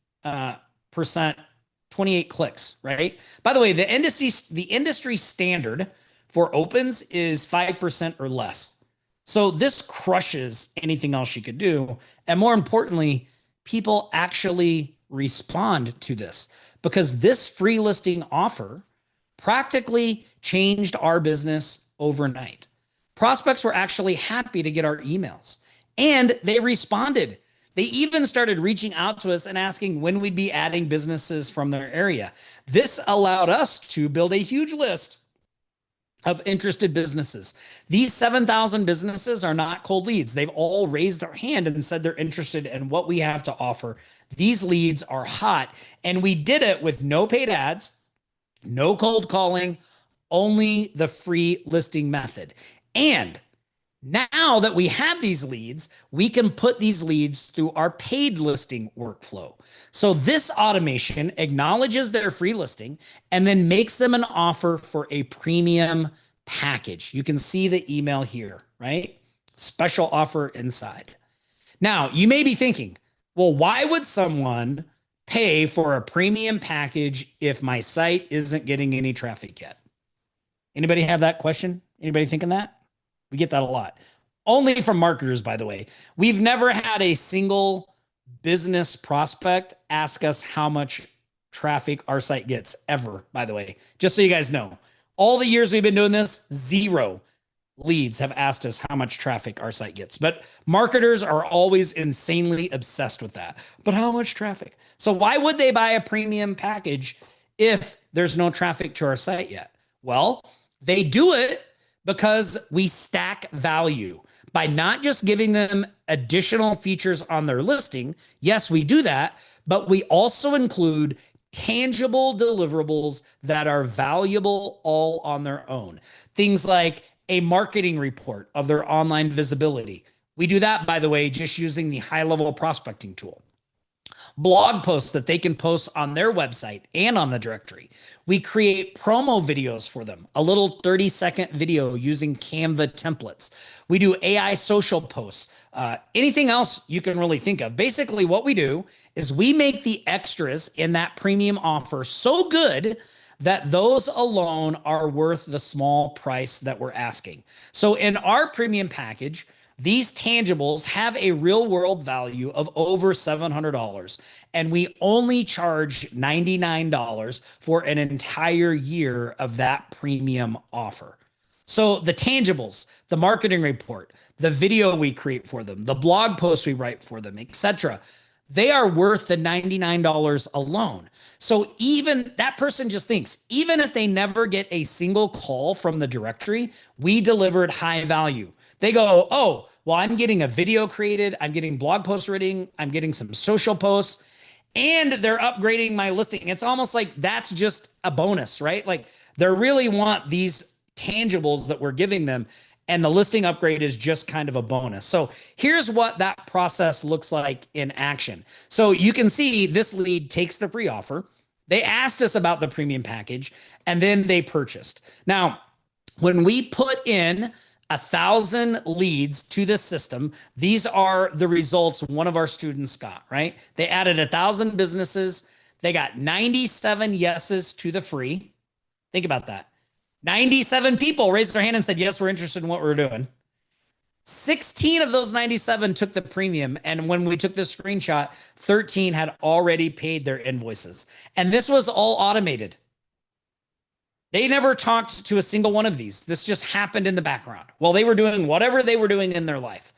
clicks, right? By the way, the industry standard for opens is 5% or less. So this crushes anything else you could do. And more importantly, people actually respond to this, because this free listing offer practically changed our business overnight. Prospects were actually happy to get our emails, and they responded. They even started reaching out to us and asking when we'd be adding businesses from their area. This allowed us to build a huge list of interested businesses. These 7,000 businesses are not cold leads. They've all raised their hand and said they're interested in what we have to offer. These leads are hot, and we did it with no paid ads, no cold calling, only the free listing method. And now that we have these leads, we can put these leads through our paid listing workflow. So this automation acknowledges their free listing and then makes them an offer for a premium package. You can see the email here, right? Special offer inside. Now, you may be thinking, well, why would someone pay for a premium package if my site isn't getting any traffic yet? Anybody have that question? Anybody thinking that? We get that a lot. Only from marketers, by the way. We've never had a single business prospect ask us how much traffic our site gets ever, by the way. Just so you guys know. All the years we've been doing this, 0 leads have asked us how much traffic our site gets. But marketers are always insanely obsessed with that. But how much traffic? So why would they buy a premium package if there's no traffic to our site yet? Well, they do it because we stack value by not just giving them additional features on their listing. Yes, we do that, but we also include tangible deliverables that are valuable all on their own. Things like a marketing report of their online visibility. We do that, by the way, just using the high-level prospecting tool. Blog posts that they can post on their website and on the directory. We create promo videos for them, a little 30-second video using Canva templates. We do AI social posts, anything else you can really think of. Basically, what we do is we make the extras in that premium offer so good that those alone are worth the small price that we're asking. So in our premium package, these tangibles have a real world value of over $700, and we only charge $99 for an entire year of that premium offer. So the tangibles, the marketing report, the video we create for them, the blog posts we write for them, etc., they are worth the $99 alone. So even that person just thinks, even if they never get a single call from the directory, we delivered high value. They go, oh, well, I'm getting a video created, I'm getting blog posts written, I'm getting some social posts, and they're upgrading my listing. It's almost like that's just a bonus, right? Like they really want these tangibles that we're giving them, and the listing upgrade is just kind of a bonus. So here's what that process looks like in action. So you can see this lead takes the free offer. They asked us about the premium package, and then they purchased. Now, when we put in 1,000 leads to this system, these are the results one of our students got, right? They added 1,000 businesses. They got 97 yeses to the free. Think about that. 97 people raised their hand and said, yes, we're interested in what we're doing. 16 of those 97 took the premium. And when we took the screenshot, 13 had already paid their invoices. And this was all automated. They never talked to a single one of these. This just happened in the background while they were doing whatever they were doing in their life.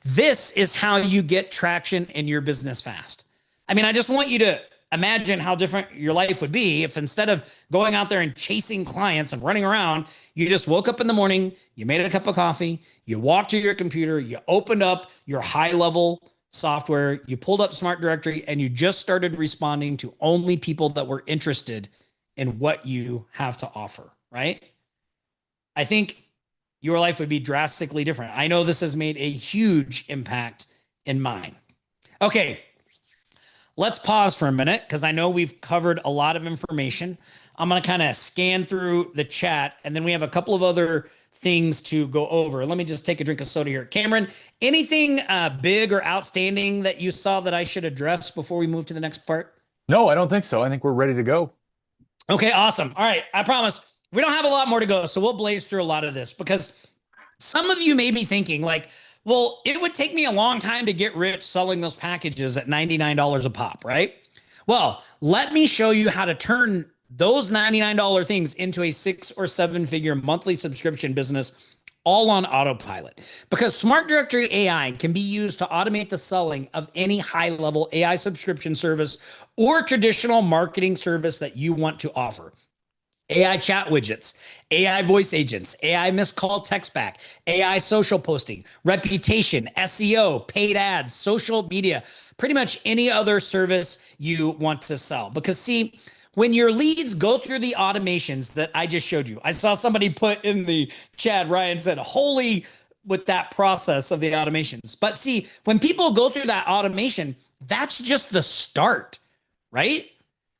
This is how you get traction in your business fast. I mean, I just want you to imagine how different your life would be if instead of going out there and chasing clients and running around, you just woke up in the morning, you made a cup of coffee, you walked to your computer, you opened up your high-level software, you pulled up Smart Directory, and you just started responding to only people that were interested in what you have to offer, right? I think your life would be drastically different. I know this has made a huge impact in mine. Okay. Let's pause for a minute because I know we've covered a lot of information. I'm going to kind of scan through the chat, and then we have a couple of other things to go over. Let me just take a drink of soda here. Cameron, anything big or outstanding that you saw that I should address before we move to the next part? No, I don't think so. I think we're ready to go. Okay, awesome. All right, I promise we don't have a lot more to go, so we'll blaze through a lot of this because some of you may be thinking like, well, it would take me a long time to get rich selling those packages at $99 a pop, right? Well, let me show you how to turn those $99 things into a 6 or 7 figure monthly subscription business all on autopilot. Because Smart Directory AI can be used to automate the selling of any high-level AI subscription service or traditional marketing service that you want to offer. AI chat widgets, AI voice agents, AI missed call text back, AI social posting, reputation, SEO, paid ads, social media, pretty much any other service you want to sell. Because see, when your leads go through the automations that I just showed you, I saw somebody put in the chat, Ryan said, holy, with that process of the automations. But see, when people go through that automation, that's just the start, right?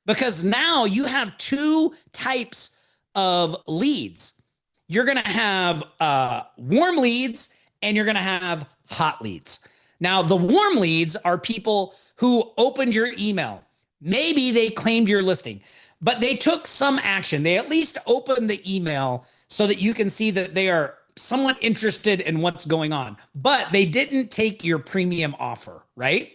Because now you have two types of leads. You're going to have warm leads and you're going to have hot leads. Now, the warm leads are people who opened your email. Maybe they claimed your listing, but they took some action. They at least opened the email so that you can see that they are somewhat interested in what's going on, but they didn't take your premium offer, right?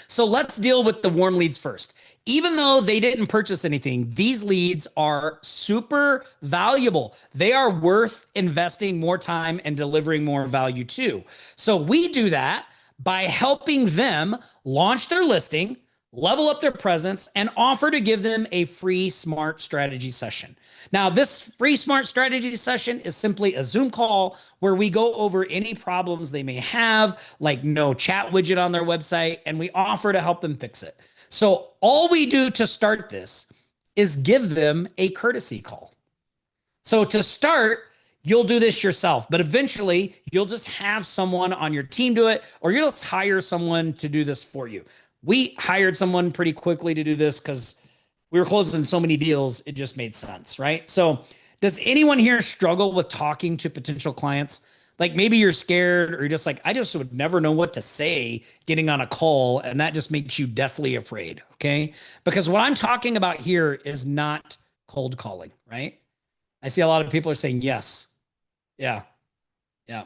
So let's deal with the warm leads first. Even though they didn't purchase anything, these leads are super valuable. They are worth investing more time and delivering more value to. So we do that by helping them launch their listing, level up their presence, and offer to give them a free Smart Strategy session. Now, this free Smart Strategy session is simply a Zoom call where we go over any problems they may have, like no chat widget on their website, and we offer to help them fix it. So all we do to start this is give them a courtesy call. So to start, you'll do this yourself, but eventually you'll just have someone on your team do it, or you'll just hire someone to do this for you. We hired someone pretty quickly to do this because we were closing so many deals, it just made sense, right? So does anyone here struggle with talking to potential clients? Like maybe you're scared or you're just like, I just would never know what to say getting on a call, and that just makes you deathly afraid, okay? Because what I'm talking about here is not cold calling, right? I see a lot of people are saying yes. Yeah. Yeah.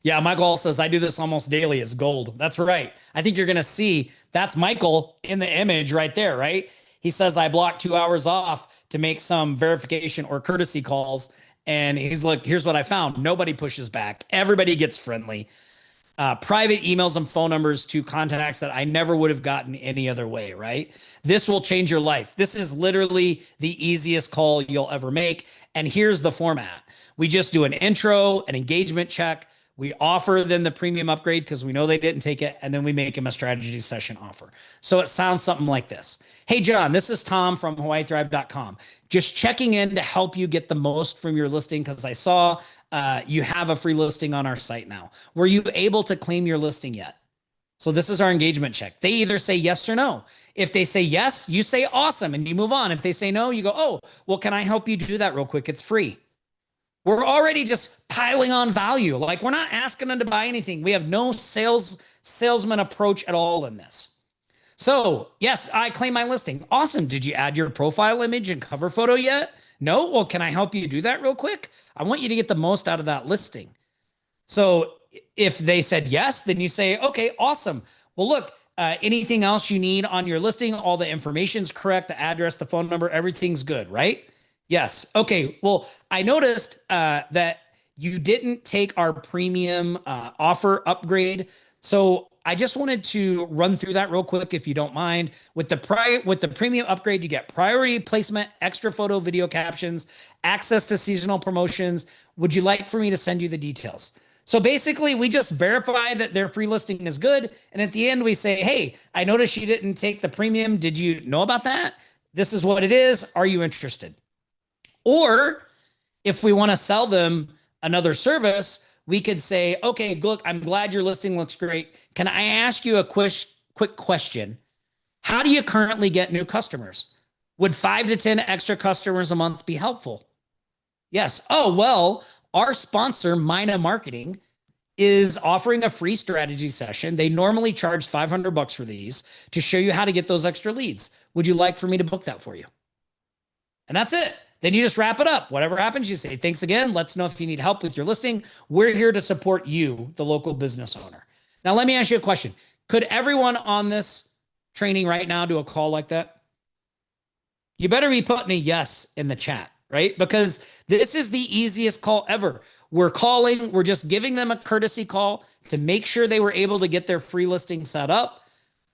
Yeah, Michael says, I do this almost daily. It's gold. That's right. I think you're going to see that's Michael in the image right there, right? He says, I blocked 2 hours off to make some verification or courtesy calls. And he's like, here's what I found. Nobody pushes back. Everybody gets friendly. Private emails and phone numbers to contacts that I never would have gotten any other way, right? This will change your life. This is literally the easiest call you'll ever make. And here's the format. We just do an intro, an engagement check. We offer them the premium upgrade because we know they didn't take it, and then we make them a strategy session offer. So it sounds something like this. Hey, John, this is Tom from HawaiiThrive.com. Just checking in to help you get the most from your listing because I saw you have a free listing on our site now. Were you able to claim your listing yet? So this is our engagement check. They either say yes or no. If they say yes, you say awesome and you move on. If they say no, you go, oh, well, can I help you do that real quick? It's free. We're already just piling on value. Like we're not asking them to buy anything. We have no salesman approach at all in this. So yes, I claim my listing. Awesome. Did you add your profile image and cover photo yet? No. Well, can I help you do that real quick? I want you to get the most out of that listing. So if they said yes, then you say, okay, awesome. Well, look, anything else you need on your listing, all the information's correct, the address, the phone number, everything's good, right? Yes. Okay. Well, I noticed that you didn't take our premium offer upgrade. So I just wanted to run through that real quick, if you don't mind. With the premium upgrade, you get priority placement, extra photo, video captions, access to seasonal promotions. Would you like for me to send you the details? So basically, we just verify that their free listing is good. And at the end, we say, hey, I noticed you didn't take the premium. Did you know about that? This is what it is. Are you interested? Or if we want to sell them another service, we could say, okay, look, I'm glad your listing looks great. Can I ask you a quick question? How do you currently get new customers? Would 5 to 10 extra customers a month be helpful? Yes. Oh, well, our sponsor, Mina Marketing, is offering a free strategy session. They normally charge $500 for these to show you how to get those extra leads. Would you like for me to book that for you? And that's it. Then you just wrap it up. Whatever happens, you say, thanks again. Let's know if you need help with your listing. We're here to support you, the local business owner. Now, let me ask you a question. Could everyone on this training right now do a call like that? You better be putting a yes in the chat, right? Because this is the easiest call ever. We're calling, we're just giving them a courtesy call to make sure they were able to get their free listing set up.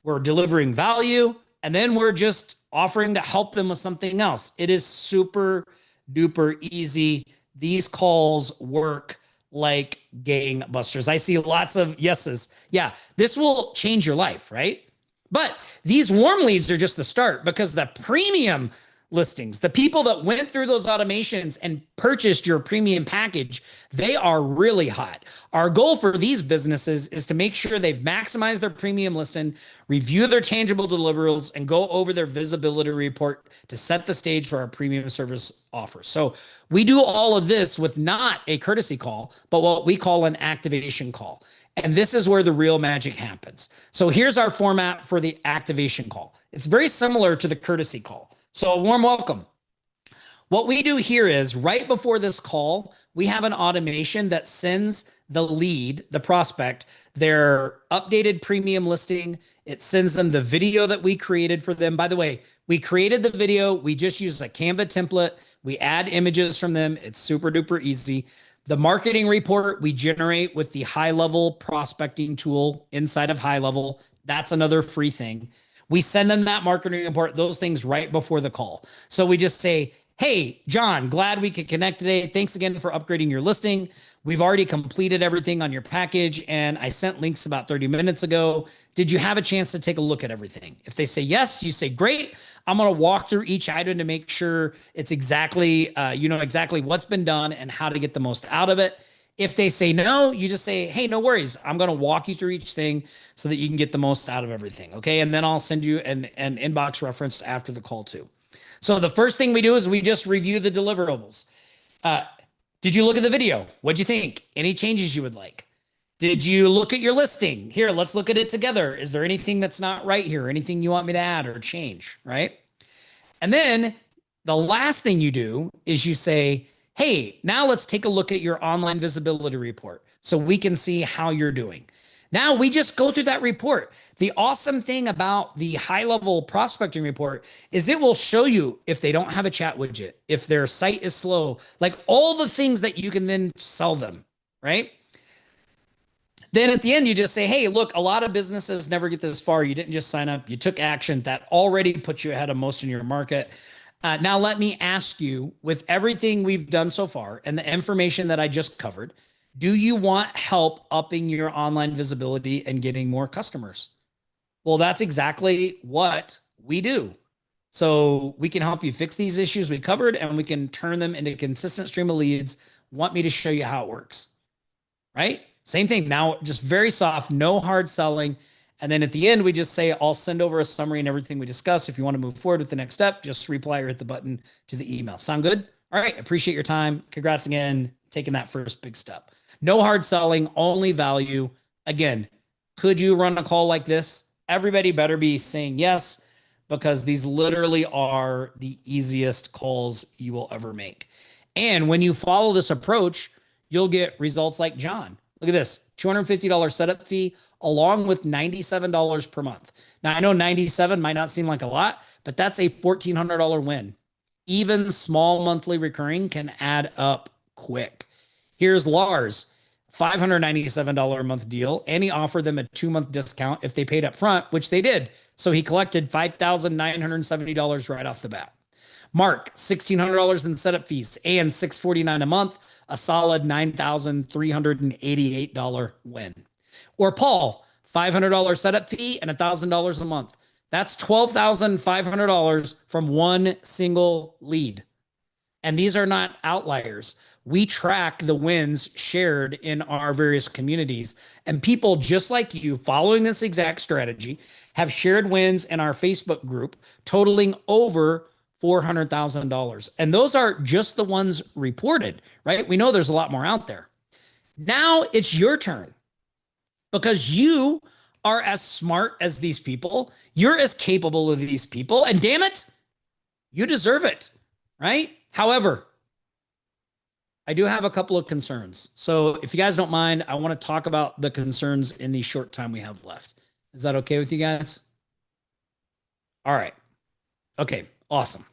We're delivering value, and then we're just offering to help them with something else. It is super duper easy. These calls work like gangbusters. I see lots of yeses. Yeah, this will change your life, right? But these warm leads are just the start, because the premium listings, the people that went through those automations and purchased your premium package, they are really hot. Our goal for these businesses is to make sure they've maximized their premium listing, review their tangible deliverables, and go over their visibility report to set the stage for our premium service offers. So we do all of this with not a courtesy call, but what we call an activation call. And this is where the real magic happens. So here's our format for the activation call. It's very similar to the courtesy call. So a warm welcome. What we do here is right before this call, we have an automation that sends the lead, the prospect, their updated premium listing. It sends them the video that we created for them. By the way, we created the video. We just use a Canva template. We add images from them. It's super duper easy. The marketing report we generate with the high-level prospecting tool inside of High Level. That's another free thing. We send them that marketing report, those things right before the call. So we just say, hey, John, glad we could connect today. Thanks again for upgrading your listing. We've already completed everything on your package, and I sent links about 30 minutes ago. Did you have a chance to take a look at everything? If they say yes, you say, great. I'm going to walk through each item to make sure it's exactly, you know exactly what's been done and how to get the most out of it. If they say no, you just say, hey, no worries. I'm going to walk you through each thing so that you can get the most out of everything. Okay. And then I'll send you an inbox reference after the call too. So the first thing we do is we just review the deliverables. Did you look at the video? What'd you think? Any changes you would like? Did you look at your listing? Here, let's look at it together. Is there anything that's not right here? Anything you want me to add or change? Right. And then The last thing you do is you say, hey, now let's take a look at your online visibility report so we can see how you're doing. Now we just go through that report. The awesome thing about the high level prospecting report is it will show you if they don't have a chat widget, if their site is slow, like all the things that you can then sell them, right? Then at the end, you just say, hey, look, a lot of businesses never get this far. You didn't just sign up, you took action that already puts you ahead of most in your market. Now, let me ask you, with everything we've done so far and the information that I just covered, do you want help upping your online visibility and getting more customers? Well, that's exactly what we do. So we can help you fix these issues we covered and we can turn them into a consistent stream of leads. Want me to show you how it works? Right? Same thing. Now, just very soft, no hard selling. And then at the end, we just say, I'll send over a summary and everything we discussed. If you want to move forward with the next step, just reply or hit the button to the email. Sound good? All right. Appreciate your time. Congrats again, taking that first big step. No hard selling, only value. Again, could you run a call like this? Everybody better be saying yes, because these literally are the easiest calls you will ever make. And when you follow this approach, you'll get results like John. Look at this, $250 setup fee along with $97 per month. Now, I know 97 might not seem like a lot, but that's a $1,400 win. Even small monthly recurring can add up quick. Here's Lars, $597 a month deal, and he offered them a 2-month discount if they paid up front, which they did. So he collected $5,970 right off the bat. Mark, $1,600 in setup fees and $649 a month, a solid $9,388 win. Or Paul, $500 setup fee and $1,000 a month. That's $12,500 from one single lead. And these are not outliers. We track the wins shared in our various communities. And people just like you, following this exact strategy, have shared wins in our Facebook group totaling over $400,000. And those are just the ones reported, right? We know there's a lot more out there. Now it's your turn, because you are as smart as these people. You're as capable of these people. And damn it, you deserve it, right? However, I do have a couple of concerns. So if you guys don't mind, I want to talk about the concerns in the short time we have left. Is that okay with you guys? All right. Okay, awesome.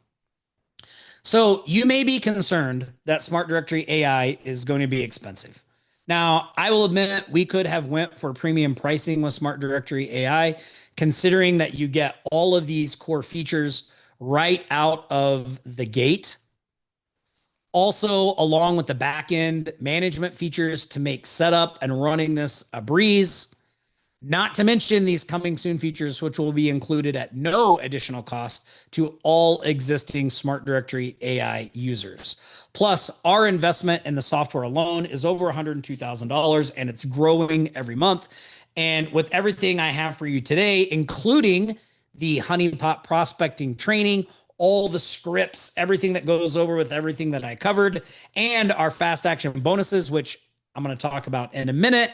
So you may be concerned that Smart Directory AI is going to be expensive. Now, I will admit we could have went for premium pricing with Smart Directory AI, considering that you get all of these core features right out of the gate. Also, along with the backend management features to make setup and running this a breeze. Not to mention these coming soon features, which will be included at no additional cost to all existing Smart Directory AI users. Plus, our investment in the software alone is over $102,000, and it's growing every month. And with everything I have for you today, including the Honeypot prospecting training, all the scripts, everything that goes over with everything that I covered, and our fast action bonuses, which I'm going to talk about in a minute,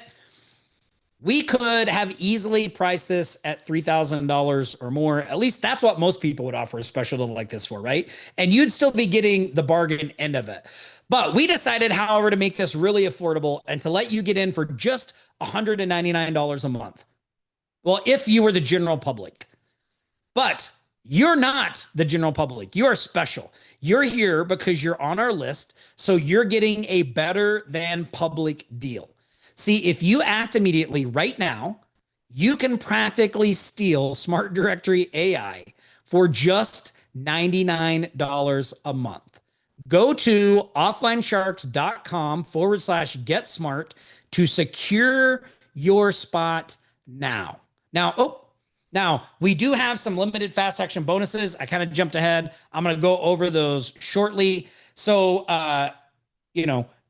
we could have easily priced this at $3,000 or more. At least that's what most people would offer a special deal like this for, right? And you'd still be getting the bargain end of it. But we decided, however, to make this really affordable and to let you get in for just $199 a month. Well, if you were the general public. But you're not the general public. You are special. You're here because you're on our list, so you're getting a better than public deal. See, if you act immediately right now, you can practically steal Smart Directory AI for just $99 a month. Go to offlinesharks.com/get smart to secure your spot now. Now, we do have some limited fast action bonuses. I kind of jumped ahead. I'm going to go over those shortly. So,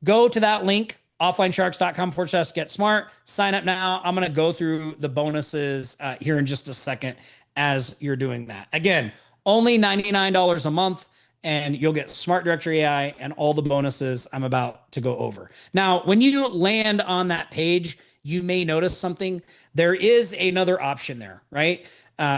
go to that link, offlinesharks.com/get smart. Sign up now. I'm going to go through the bonuses here in just a second as you're doing that. Again, only $99 a month, and you'll get Smart Directory AI and all the bonuses I'm about to go over. Now, when you land on that page, you may notice something. There is another option there, right?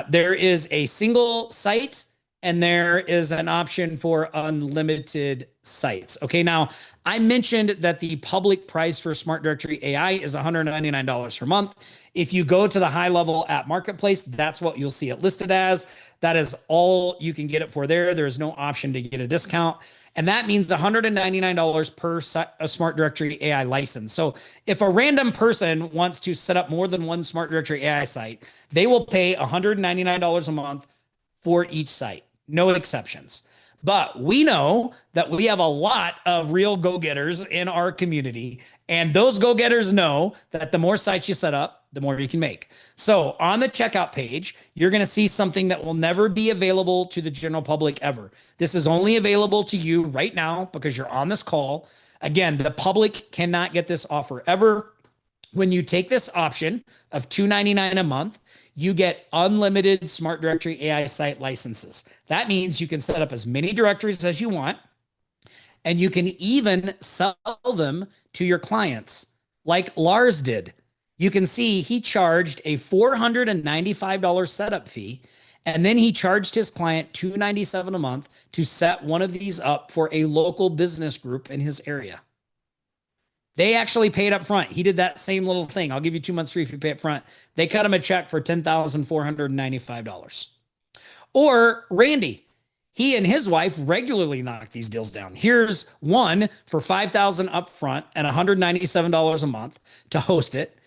There is a single site and there is an option for unlimited sites. Okay, now I mentioned that the public price for Smart Directory AI is $199 per month. If you go to the high level at Marketplace, that's what you'll see it listed as. That is all you can get it for there. There is no option to get a discount. And that means $199 per Smart Directory AI license. So if a random person wants to set up more than one Smart Directory AI site, they will pay $199 a month for each site, no exceptions. But we know that we have a lot of real go-getters in our community, and those go-getters know that the more sites you set up, the more you can make. So on the checkout page, you're going to see something that will never be available to the general public ever. This is only available to you right now because you're on this call. Again, the public cannot get this offer ever. When you take this option of $299 a month, you get unlimited Smart Directory AI site licenses. That means you can set up as many directories as you want, and you can even sell them to your clients like Lars did. You can see he charged a $495 setup fee, and then he charged his client $297 a month to set one of these up for a local business group in his area. They actually paid up front. He did that same little thing. I'll give you 2 months free if you pay up front. They cut him a check for $10,495. Or Randy, he and his wife regularly knock these deals down. Here's one for $5,000 up front and $197 a month to host it.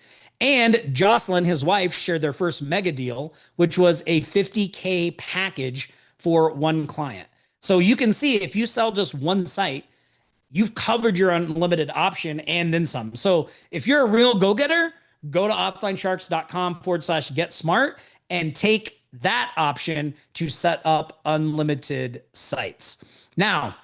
And Jocelyn, his wife, shared their first mega deal, which was a $50K package for one client. So you can see if you sell just one site, you've covered your unlimited option and then some. So if you're a real go-getter, go to offlinesharks.com/get-smart and take that option to set up unlimited sites. Now,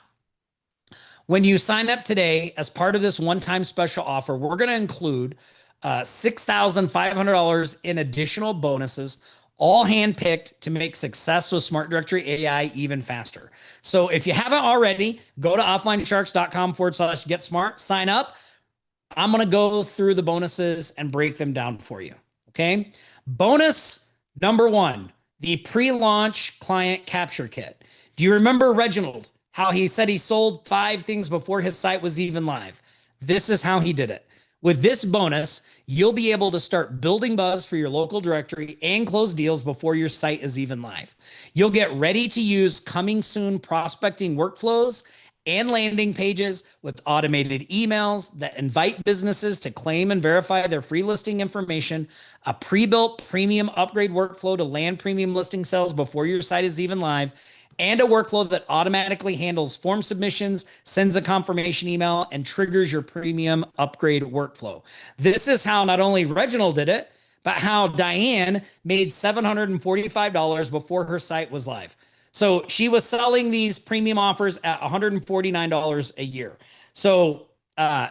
when you sign up today as part of this one-time special offer, we're going to include $6,500 in additional bonuses, all handpicked to make success with Smart Directory AI even faster. So if you haven't already, go to offlinesharks.com/get-smart, sign up. I'm going to go through the bonuses and break them down for you. Okay. Bonus number one, the pre-launch client capture kit. Do you remember Reginald, how he said he sold 5 things before his site was even live? This is how he did it. With this bonus, you'll be able to start building buzz for your local directory and close deals before your site is even live. You'll get ready to use coming soon prospecting workflows and landing pages with automated emails that invite businesses to claim and verify their free listing information, a pre-built premium upgrade workflow to land premium listing sales before your site is even live, and a workflow that automatically handles form submissions, sends a confirmation email, and triggers your premium upgrade workflow. This is how not only Reginald did it, but how Diane made $745 before her site was live. So she was selling these premium offers at $149 a year. So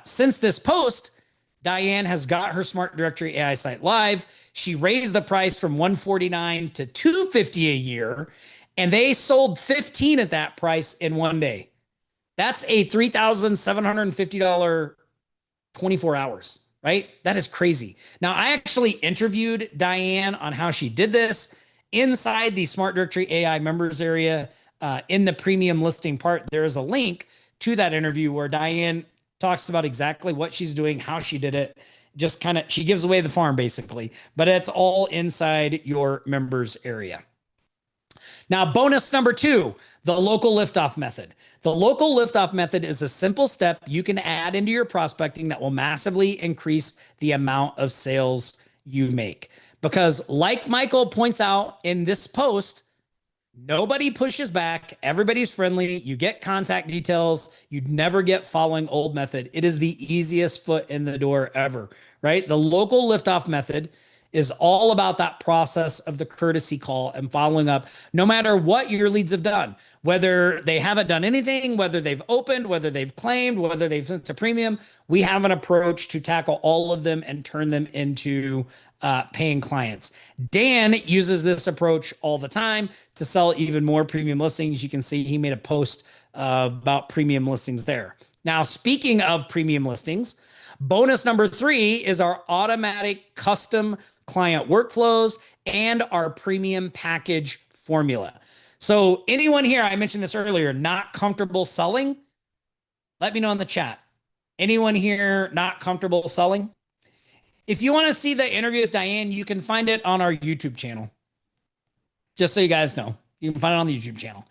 since this post, Diane has got her Smart Directory AI site live. She raised the price from $149 to $250 a year, and they sold 15 at that price in one day. That's a $3,750 24 hours, right? That is crazy. Now, I actually interviewed Diane on how she did this inside the Smart Directory AI members area. In the premium listing part, there is a link to that interview where Diane talks about exactly what she's doing, how she did it. Just kind of, she gives away the farm basically, but it's all inside your members area. Now, bonus number 2, the local liftoff method. The local liftoff method is a simple step you can add into your prospecting that will massively increase the amount of sales you make. Because like Michael points out in this post, nobody pushes back. Everybody's friendly. You get contact details. You'd never get following old method. It is the easiest foot in the door ever, right? The local liftoff method is all about that process of the courtesy call and following up, no matter what your leads have done, whether they haven't done anything, whether they've opened, whether they've claimed, whether they've sent to premium. We have an approach to tackle all of them and turn them into paying clients. Dan uses this approach all the time to sell even more premium listings. You can see he made a post about premium listings there. Now, speaking of premium listings, bonus number 3 is our automatic custom client workflows and our premium package formula. So anyone here, I mentioned this earlier, not comfortable selling, let me know in the chat. Anyone here not comfortable selling? If you want to see the interview with Diane, you can find it on our YouTube channel. Just so you guys know, you can find it on the YouTube channel.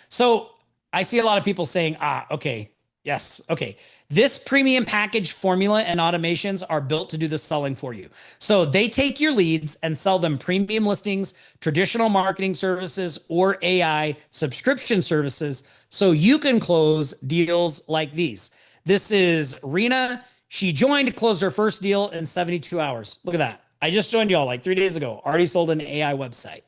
So I see a lot of people saying, okay, yes, okay. This premium package formula and automations are built to do the selling for you. So they take your leads and sell them premium listings, traditional marketing services, or AI subscription services so you can close deals like these. This is Rena. She joined, closed her first deal in 72 hours. Look at that. I just joined y'all like 3 days ago. Already sold an AI website.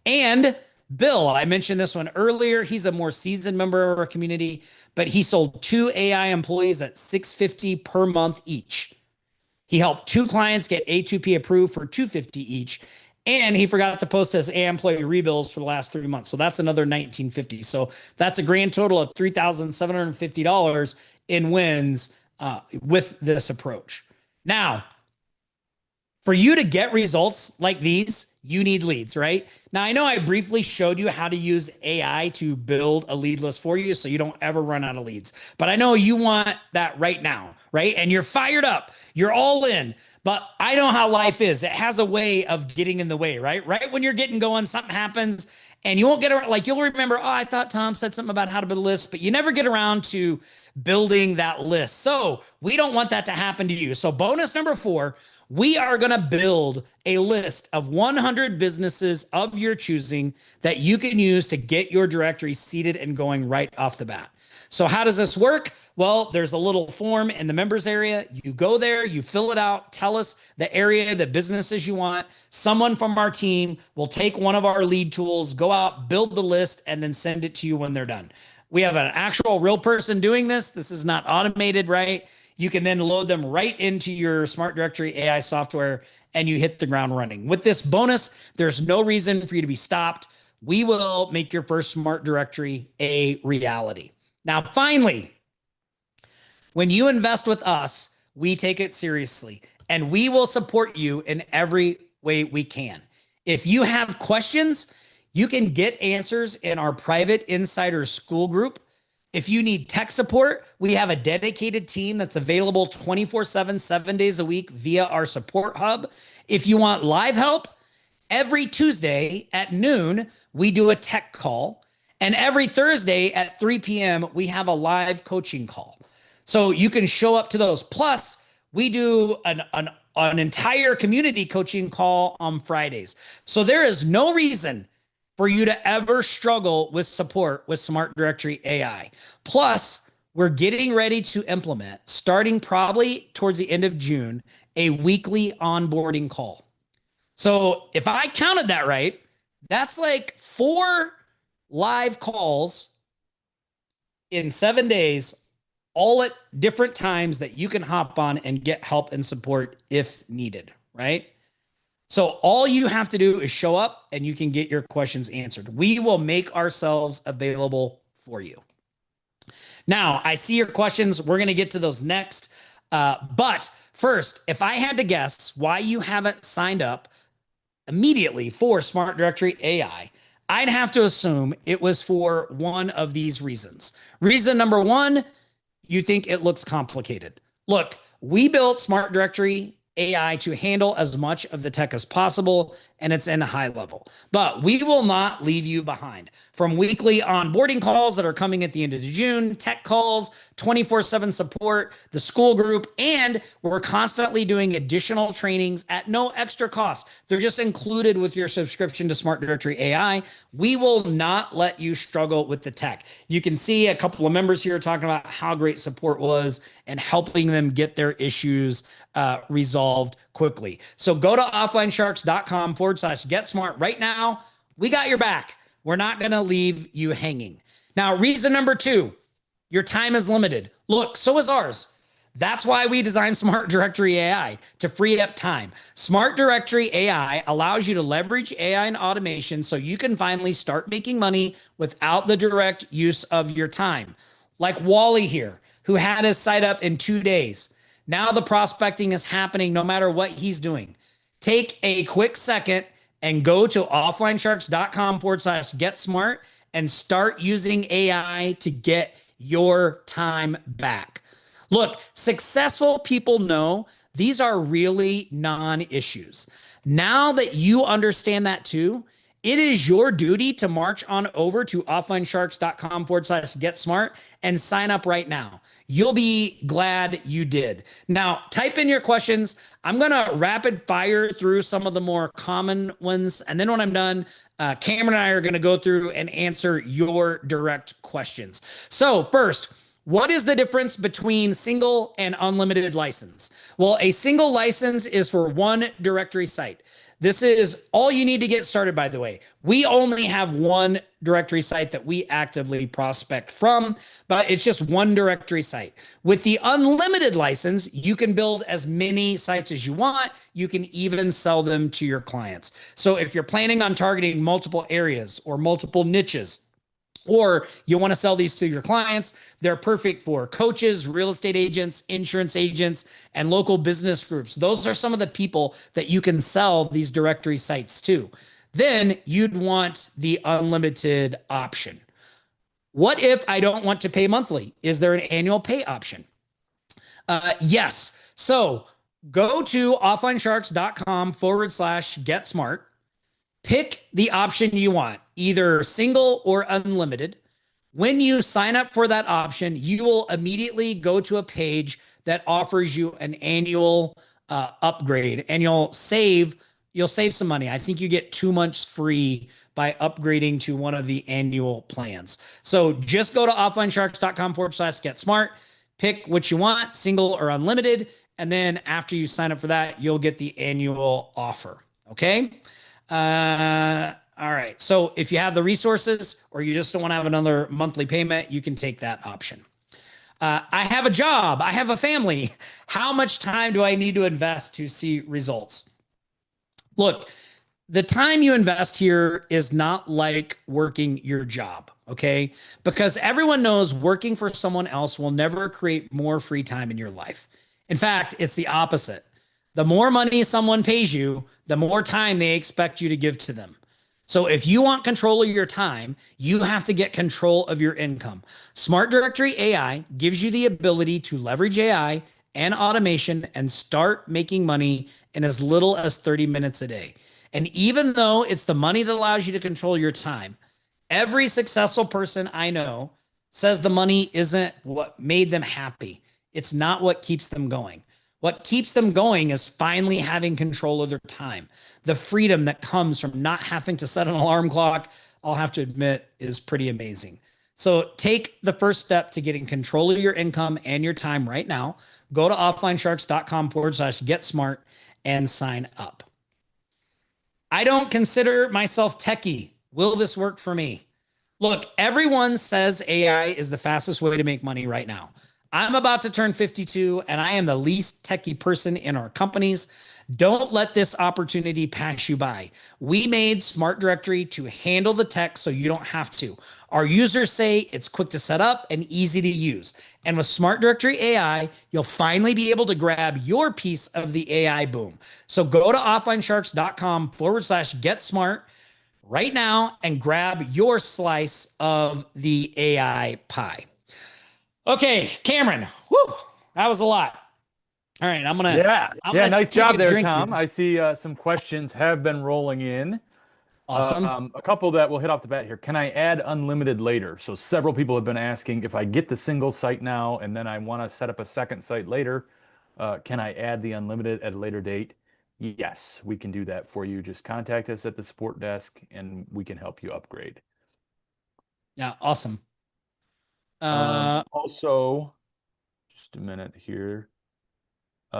And Bill, I mentioned this one earlier. He's a more seasoned member of our community, but he sold 2 AI employees at $650 per month each. He helped 2 clients get A2P approved for $250 each. And he forgot to post his AI employee rebills for the last 3 months. So that's another $1,950. So that's a grand total of $3,750 in wins with this approach. Now, for you to get results like these, you need leads, right? Now, I know I briefly showed you how to use AI to build a lead list for you so you don't ever run out of leads. But I know you want that right now, right? And you're fired up. You're all in. But I know how life is. It has a way of getting in the way, right? Right when you're getting going, something happens and you won't get around. Like you'll remember, I thought Tom said something about how to build a list, but you never get around to building that list. So we don't want that to happen to you. So bonus number 4, we are going to build a list of 100 businesses of your choosing that you can use to get your directory seated and going right off the bat. So how does this work? Well, there's a little form in the members area. You go there, you fill it out, tell us the area, the businesses you want. Someone from our team will take one of our lead tools, go out, build the list, and then send it to you when they're done. We have an actual real person doing this. This is not automated, right? You can then load them right into your Smart Directory AI software and you hit the ground running. With this bonus, there's no reason for you to be stopped. We will make your first Smart Directory a reality. Now, finally, when you invest with us, we take it seriously and we will support you in every way we can. If you have questions, you can get answers in our private insider school group. If you need tech support, we have a dedicated team that's available 24/7, 7 days a week via our support hub. If you want live help, every Tuesday at noon, we do a tech call. And every Thursday at 3 p.m., we have a live coaching call. So you can show up to those. Plus, we do an entire community coaching call on Fridays. So there is no reason for you to ever struggle with support with Smart Directory AI. Plus, we're getting ready to implement, starting probably towards the end of June, a weekly onboarding call. So if I counted that right, that's like 4 live calls in 7 days, all at different times that you can hop on and get help and support if needed, right? So all you have to do is show up and you can get your questions answered. We will make ourselves available for you. Now, I see your questions. We're going to get to those next. But first, if I had to guess why you haven't signed up immediately for Smart Directory AI, I'd have to assume it was for one of these reasons. Reason number 1, you think it looks complicated. Look, we built Smart Directory AI to handle as much of the tech as possible, and it's in a high level. But we will not leave you behind. From weekly onboarding calls that are coming at the end of June, tech calls, 24/7 support, the school group, and we're constantly doing additional trainings at no extra cost. They're just included with your subscription to Smart Directory AI. We will not let you struggle with the tech. You can see a couple of members here talking about how great support was and helping them get their issues resolved quickly. So go to offlinesharks.com/get-smart right now. We got your back. We're not going to leave you hanging. Now, reason number 2, your time is limited. Look, so is ours. That's why we designed Smart Directory AI, to free up time. Smart Directory AI allows you to leverage AI and automation so you can finally start making money without the direct use of your time. Like Wally here, who had his site up in 2 days. Now the prospecting is happening no matter what he's doing. Take a quick second and go to offlinesharks.com/get-smart and start using AI to get your time back. Look, successful people know these are really non-issues. Now that you understand that too, it is your duty to march on over to offlinesharks.com/get smart and sign up right now. You'll be glad you did. Now, type in your questions. I'm going to rapid fire through some of the more common ones. And then when I'm done, Cameron and I are going to go through and answer your direct questions. So, first, what is the difference between single and unlimited license? Well, a single license is for one directory site. This is all you need to get started, by the way. We only have one directory site that we actively prospect from, but it's just one directory site. With the unlimited license, you can build as many sites as you want. You can even sell them to your clients. So if you're planning on targeting multiple areas or multiple niches, or you want to sell these to your clients, they're perfect for coaches, real estate agents, insurance agents, and local business groups. Those are some of the people that you can sell these directory sites to. Then you'd want the unlimited option. What if I don't want to pay monthly? Is there an annual pay option? Yes. So go to offlinesharks.com/get smart. Pick the option you want, either single or unlimited. When you sign up for that option, you will immediately go to a page that offers you an annual upgrade, and you'll save some money. I think you get 2 months free by upgrading to one of the annual plans. So just go to offlinesharks.com/get smart, pick what you want, single or unlimited, and then after you sign up for that, you'll get the annual offer. Okay. All right. So if you have the resources or you just don't want to have another monthly payment, you can take that option. I have a job. I have a family. How much time do I need to invest to see results? Look, the time you invest here is not like working your job, okay? Because everyone knows working for someone else will never create more free time in your life. In fact, it's the opposite. The more money someone pays you, the more time they expect you to give to them. So if you want control of your time, you have to get control of your income. Smart Directory AI gives you the ability to leverage AI and automation and start making money in as little as 30 minutes a day. And even though it's the money that allows you to control your time, every successful person I know says the money isn't what made them happy. It's not what keeps them going. What keeps them going is finally having control of their time. The freedom that comes from not having to set an alarm clock, I'll have to admit, is pretty amazing. So take the first step to getting control of your income and your time right now. Go to offlinesharks.com/get smart and sign up. I don't consider myself techie. Will this work for me? Look, everyone says AI is the fastest way to make money right now. I'm about to turn 52 and I am the least techie person in our companies. Don't let this opportunity pass you by. We made Smart Directory to handle the tech so you don't have to. Our users say it's quick to set up and easy to use. And with Smart Directory AI, you'll finally be able to grab your piece of the AI boom. So go to offlinesharks.com/get smart right now and grab your slice of the AI pie. Okay, Cameron. Whoo, that was a lot. All right, I'm gonna nice job there, Tom. Here. I see some questions have been rolling in. Awesome. A couple that we'll hit off the bat here. Can I add unlimited later? So several people have been asking if I get the single site now and then I want to set up a second site later, can I add the unlimited at a later date? Yes, we can do that for you. Just contact us at the support desk and we can help you upgrade. Yeah, awesome. Also, just a minute here.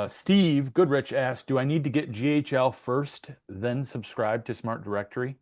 Steve Goodrich asked, do I need to get GHL first, then subscribe to Smart Directory?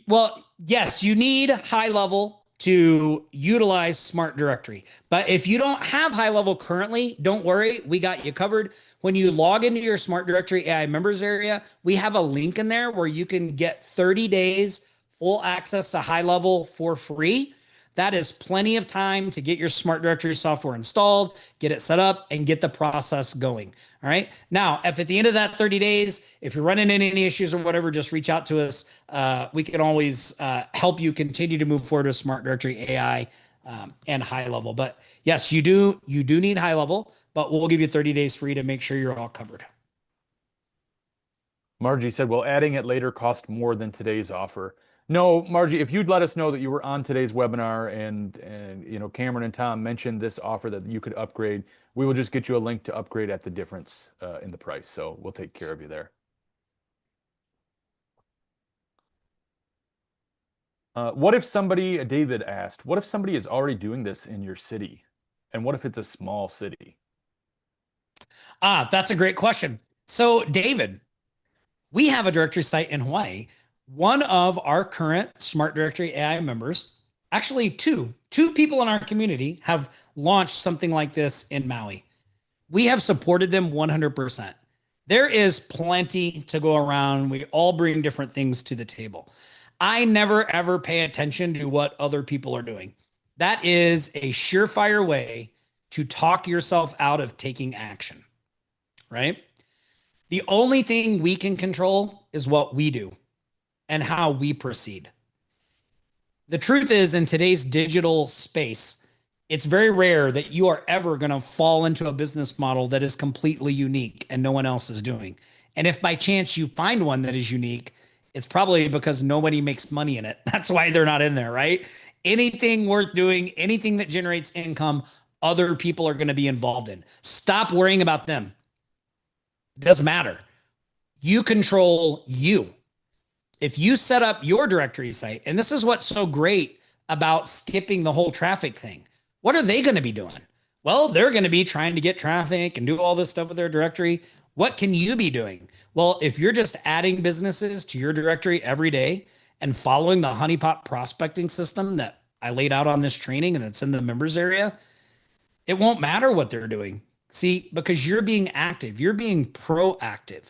Well, yes, you need high level to utilize Smart Directory. But if you don't have high level currently, don't worry, we got you covered. When you log into your Smart Directory AI members area, we have a link in there where you can get 30 days full access to high level for free. That is plenty of time to get your smart directory software installed, get it set up, and get the process going. All right. Now, if at the end of that 30 days, if you're running into any issues or whatever, just reach out to us. We can always help you continue to move forward with smart directory AI and high level. But yes, you do need high level, but we'll give you 30 days free to make sure you're all covered. Margie said, will adding it later cost more than today's offer? No, Margie, if you'd let us know that you were on today's webinar and you know Cameron and Tom mentioned this offer that you could upgrade, we will just get you a link to upgrade at the difference in the price. So we'll take care of you there. What if somebody, David asked, what if somebody is already doing this in your city? And what if it's a small city? That's a great question. So, David, we have a directory site in Hawaii. One of our current Smart Directory AI members, actually two people in our community have launched something like this in Maui. We have supported them 100%. There is plenty to go around. We all bring different things to the table. I never ever pay attention to what other people are doing. That is a surefire way to talk yourself out of taking action, right? The only thing we can control is what we do and how we proceed. The truth is, in today's digital space, it's very rare that you are ever going to fall into a business model that is completely unique and no one else is doing. And if by chance you find one that is unique, it's probably because nobody makes money in it. That's why they're not in there, right? Anything worth doing, anything that generates income, other people are going to be involved in. Stop worrying about them. It doesn't matter. You control you. If you set up your directory site, and this is what's so great about skipping the whole traffic thing, what are they going to be doing? Well, they're going to be trying to get traffic and do all this stuff with their directory. What can you be doing? Well, if you're just adding businesses to your directory every day and following the Honeypot prospecting system that I laid out on this training and it's in the members area, it won't matter what they're doing. See, because you're being active, you're being proactive.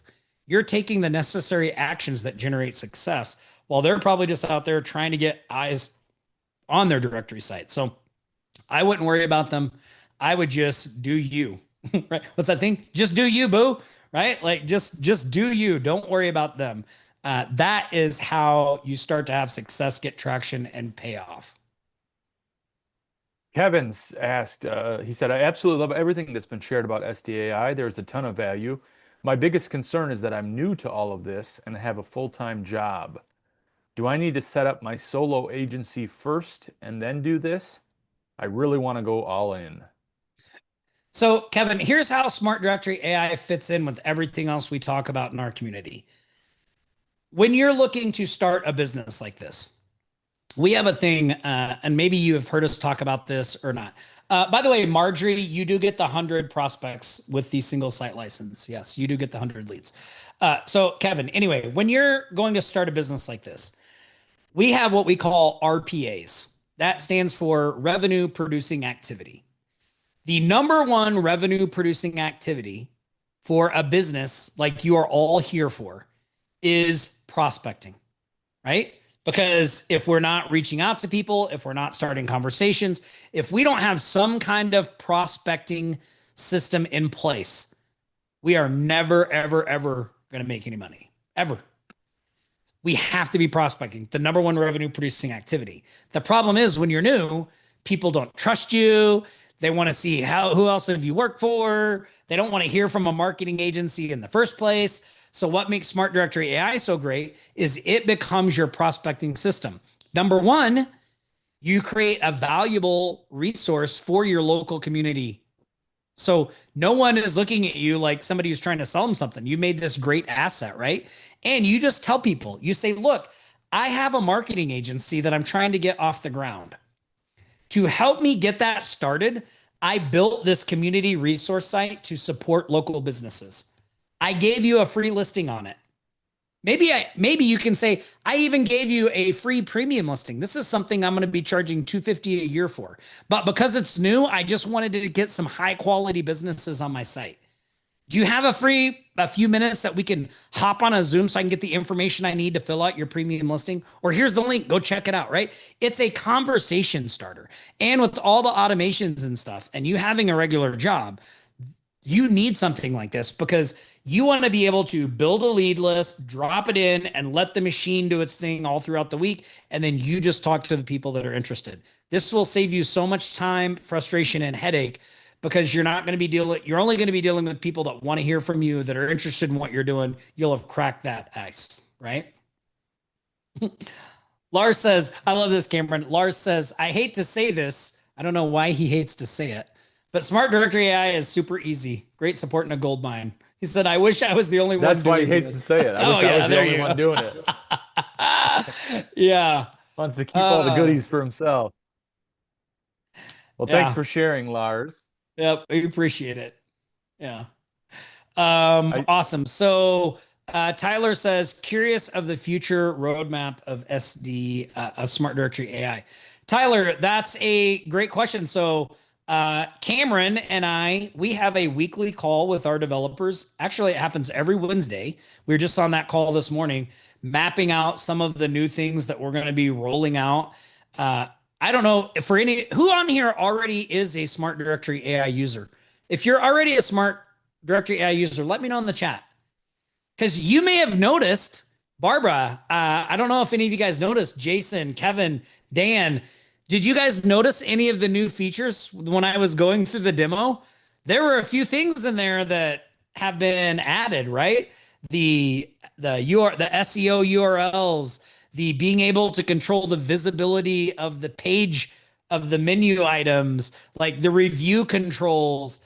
You're taking the necessary actions that generate success while they're probably just out there trying to get eyes on their directory site. So I wouldn't worry about them. I would just do you, right? What's that thing? Just do you, boo, right? Like just do you. Don't worry about them. That is how you start to have success, get traction, and pay off. Kevin's asked, he said, I absolutely love everything that's been shared about SDAI. There's a ton of value. My biggest concern is that I'm new to all of this and have a full-time job. Do I need to set up my solo agency first and then do this? I really want to go all in. So, Kevin, here's how Smart Directory AI fits in with everything else we talk about in our community. When you're looking to start a business like this, we have a thing, and maybe you have heard us talk about this or not. By the way, Marjorie, you do get the 100 prospects with the single site license. Yes, you do get the 100 leads. So, Kevin, anyway, when you're going to start a business like this, we have what we call RPAs. That stands for revenue producing activity. The number one revenue producing activity for a business like you are all here for is prospecting, right? Because if we're not reaching out to people, if we're not starting conversations, if we don't have some kind of prospecting system in place, we are never, ever, ever going to make any money, ever. We have to be prospecting, the number one revenue producing activity. The problem is when you're new, people don't trust you. They want to see who else have you worked for. They don't want to hear from a marketing agency in the first place. So what makes Smart Directory AI so great is it becomes your prospecting system. Number one, you create a valuable resource for your local community. So no one is looking at you like somebody who's trying to sell them something. You made this great asset, right? And you just tell people, you say, look, I have a marketing agency that I'm trying to get off the ground. To help me get that started, I built this community resource site to support local businesses. I gave you a free listing on it. Maybe you can say, I even gave you a free premium listing. This is something I'm going to be charging $250 a year for. But because it's new, I just wanted to get some high quality businesses on my site. Do you have a few minutes that we can hop on a Zoom so I can get the information I need to fill out your premium listing? Or here's the link, go check it out, right? It's a conversation starter. And with all the automations and stuff, and you having a regular job, you need something like this because you want to be able to build a lead list, drop it in, and let the machine do its thing all throughout the week. And then you just talk to the people that are interested. This will save you so much time, frustration, and headache because you're only going to be dealing with people that want to hear from you, that are interested in what you're doing. You'll have cracked that ice, right? Lars says, I love this, Cameron. Lars says, I hate to say this. I don't know why he hates to say it, but Smart Directory AI is super easy. Great support in a gold mine. He said, I wish I was the only one That's why he doing hates to this. say it. I wish I was the only one doing it. Yeah. Wants to keep all the goodies for himself. Well, thanks for sharing, Lars. Yep, we appreciate it. Yeah. Awesome. So Tyler says, curious of the future roadmap of SD of Smart Directory AI. Tyler, that's a great question. So Cameron and we have a weekly call with our developers. Actually, it happens every Wednesday. We were just on that call this morning, mapping out some of the new things that we're going to be rolling out. I don't know if who on here already is a Smart Directory AI user. If you're already a Smart Directory AI user, let me know in the chat. Because you may have noticed, Barbara, I don't know if any of you guys noticed, Jason, Kevin, Dan, did you guys notice any of the new features when I was going through the demo? There were a few things in there that have been added, right? The SEO URLs, the being able to control the visibility of the page of the menu items, like the review controls.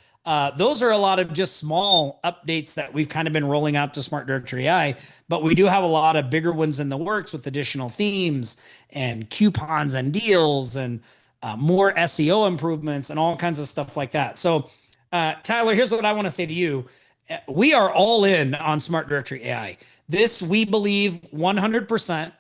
Those are a lot of just small updates that we've kind of been rolling out to Smart Directory AI, but we do have a lot of bigger ones in the works with additional themes and coupons and deals and more SEO improvements and all kinds of stuff like that. So, Tyler, here's what I want to say to you. We are all in on Smart Directory AI. This, we believe 100%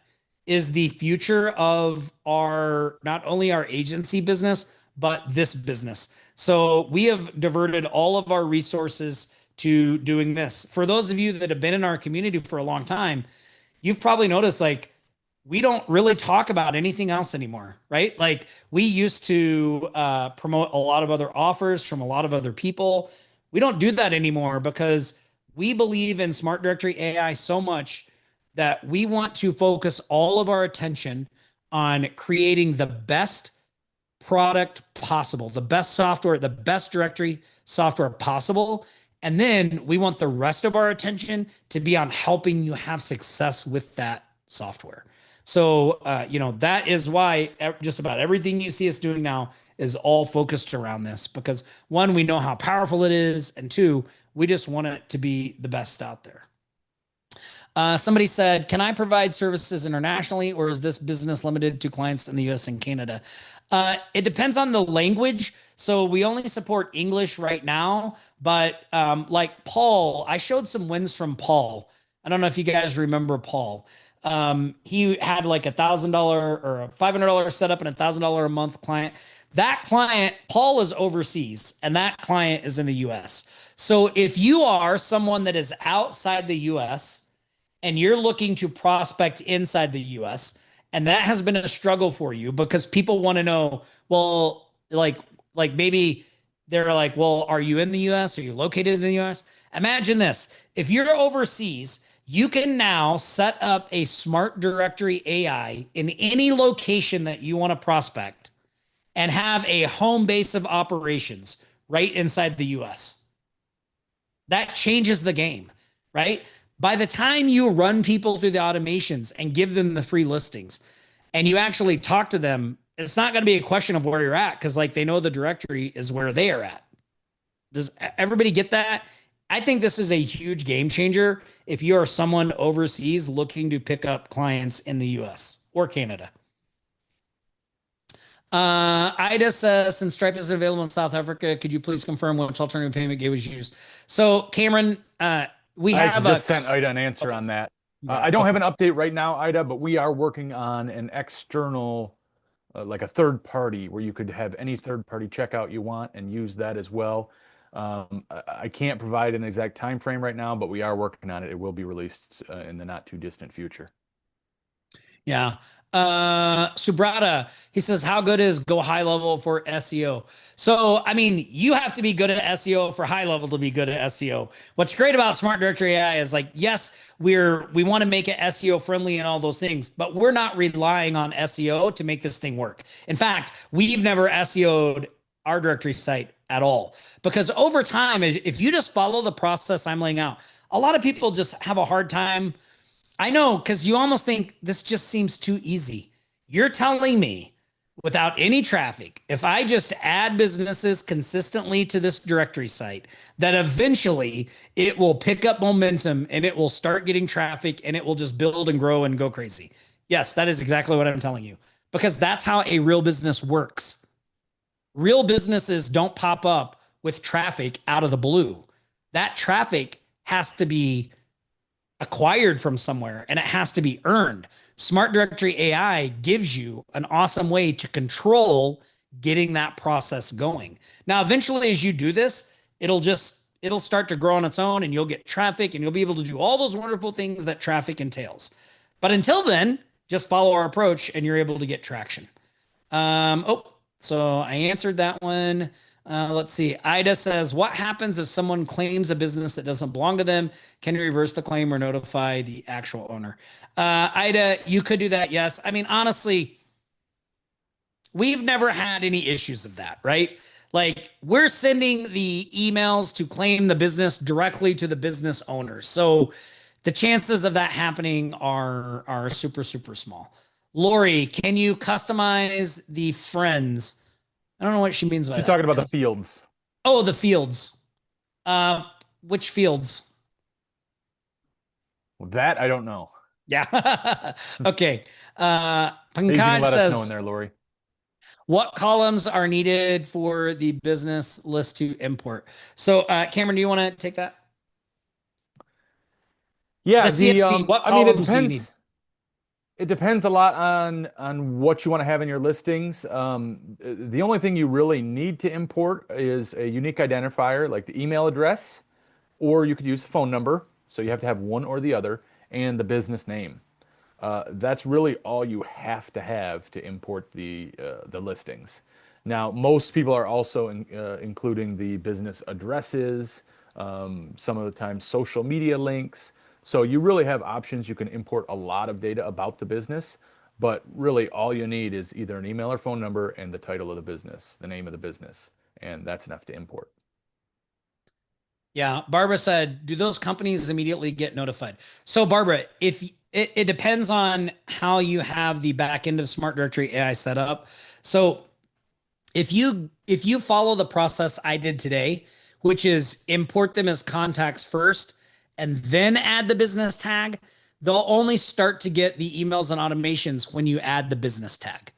is the future of not only our agency business, but this business. So we have diverted all of our resources to doing this. For those of you that have been in our community for a long time, you've probably noticed like we don't really talk about anything else anymore, right? Like we used to promote a lot of other offers from a lot of other people. We don't do that anymore because we believe in Smart Directory AI so much that we want to focus all of our attention on creating the best product possible, the best software, the best directory software possible. And then we want the rest of our attention to be on helping you have success with that software. So, that is why just about everything you see us doing now is all focused around this because one, we know how powerful it is. And two, we just want it to be the best out there. Somebody said, can I provide services internationally or is this business limited to clients in the US and Canada? It depends on the language. So we only support English right now, but like Paul, I showed some wins from Paul. I don't know if you guys remember Paul. He had like $1,000 or a $500 setup and $1,000 a month client. That client, Paul, is overseas and that client is in the US. So if you are someone that is outside the US, and you're looking to prospect inside the US, and that has been a struggle for you because people want to know, well, like maybe they're like, well, are you in the US? Are you located in the US? Imagine this. If you're overseas, you can now set up a Smart Directory AI in any location that you want to prospect and have a home base of operations right inside the US. That changes the game, right? By the time you run people through the automations and give them the free listings and you actually talk to them, it's not going to be a question of where you're at because like they know the directory is where they are at. Does everybody get that? I think this is a huge game changer if you are someone overseas looking to pick up clients in the US or Canada. Ida says, since Stripe is available in South Africa, could you please confirm which alternative payment gateway was used? So Cameron, I just sent Ida an answer on that. I don't have an update right now, Ida, but we are working on an external, like a third party where you could have any third party checkout you want and use that as well. I can't provide an exact time frame right now, but we are working on it. It will be released in the not too distant future. Yeah. Subrata, he says, how good is go high level for SEO? So, I mean, you have to be good at SEO for high level to be good at SEO. What's great about Smart Directory AI is like, yes, we want to make it SEO friendly and all those things, but we're not relying on SEO to make this thing work. In fact, we've never SEO'd our directory site at all because over time, if you just follow the process I'm laying out, a lot of people just have a hard time. I know, because you almost think this just seems too easy. You're telling me without any traffic, if I just add businesses consistently to this directory site, that eventually it will pick up momentum and it will start getting traffic and it will just build and grow and go crazy. Yes, that is exactly what I'm telling you, because that's how a real business works. Real businesses don't pop up with traffic out of the blue. That traffic has to be acquired from somewhere and it has to be earned. Smart Directory AI gives you an awesome way to control getting that process going. Now, eventually, as you do this, it'll start to grow on its own and you'll get traffic and you'll be able to do all those wonderful things that traffic entails. But until then, just follow our approach and you're able to get traction. So I answered that one. Let's see. Ida says, what happens if someone claims a business that doesn't belong to them? Can you reverse the claim or notify the actual owner? Ida, you could do that. Yes. I mean, honestly, we've never had any issues of that, right? Like we're sending the emails to claim the business directly to the business owners. So the chances of that happening are super, super small. Lori, can you customize the friends? I don't know what she means by She's that. talking about the fields. Oh, the fields. Uh, which fields? Well, that I don't know. Yeah. Okay. Maybe you can Pankaj let us know in says, there, Lori. what columns are needed for the business list to import? So, Cameron, do you want to take that? The Yeah, CSV, what I mean, columns do you need? it depends a lot on what you want to have in your listings. The only thing you really need to import is a unique identifier like the email address, or you could use a phone number. So you have to have one or the other, and the business name. That's really all you have to import the listings. Now, most people are also including the business addresses, some of the time social media links. So you really have options. You can import a lot of data about the business, but really all you need is either an email or phone number and the title of the business, the name of the business, and that's enough to import. Yeah, Barbara said, do those companies immediately get notified? So, Barbara, if it depends on how you have the back end of Smart Directory AI set up. So, if you follow the process I did today, which is import them as contacts first and then add the business tag, they'll only start to get the emails and automations when you add the business tag.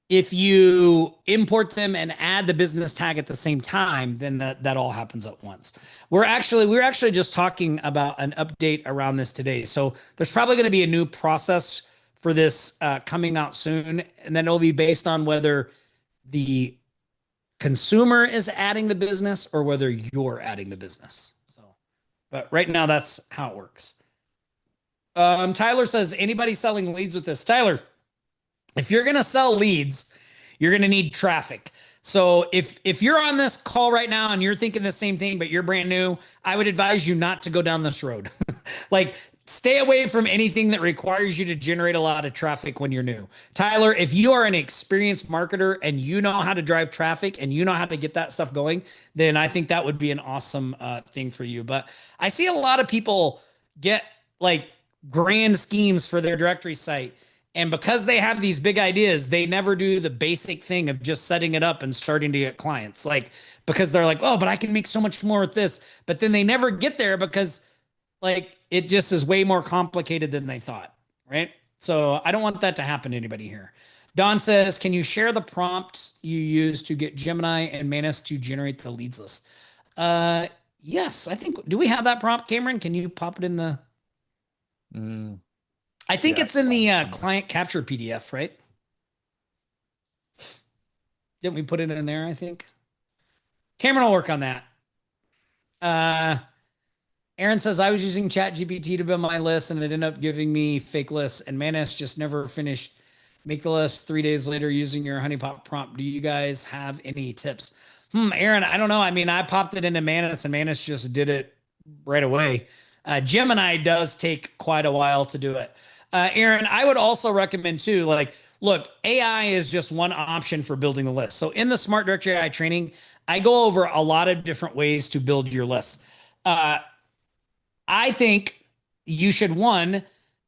If you import them and add the business tag at the same time, then that all happens at once. We were actually just talking about an update around this today. So there's probably going to be a new process for this coming out soon, and then it'll be based on whether the consumer is adding the business or whether you're adding the business. So, but right now that's how it works. Tyler says, anybody selling leads with this? Tyler, if you're going to sell leads, you're going to need traffic. So if you're on this call right now and you're thinking the same thing, but you're brand new, I would advise you not to go down this road. Like stay away from anything that requires you to generate a lot of traffic when you're new. Tyler, if you are an experienced marketer and you know how to drive traffic and you know how to get that stuff going, then I think that would be an awesome thing for you. But I see a lot of people get like grand schemes for their directory site. And because they have these big ideas, they never do the basic thing of just setting it up and starting to get clients. Like, because they're like, oh, but I can make so much more with this. But then they never get there because, like, it just is way more complicated than they thought. Right. So I don't want that to happen to anybody here. Don says, can you share the prompt you use to get Gemini and Manus to generate the leads list? Yes, I think, do we have that prompt, Cameron? Can you pop it in the. Mm, I think yeah, it's in the somewhere. client capture PDF, right? Didn't we put it in there, I think? Cameron will work on that. Aaron says, I was using ChatGPT to build my list and it ended up giving me fake lists, and Manus just never finished. Make the list 3 days later using your Honeypot prompt. Do you guys have any tips? Aaron, I don't know. I mean, I popped it into Manus and Manus just did it right away. Gemini does take quite a while to do it. Aaron, I would also recommend too, like, look, AI is just one option for building a list. So in the Smart Directory AI training, I go over a lot of different ways to build your list. I think you should,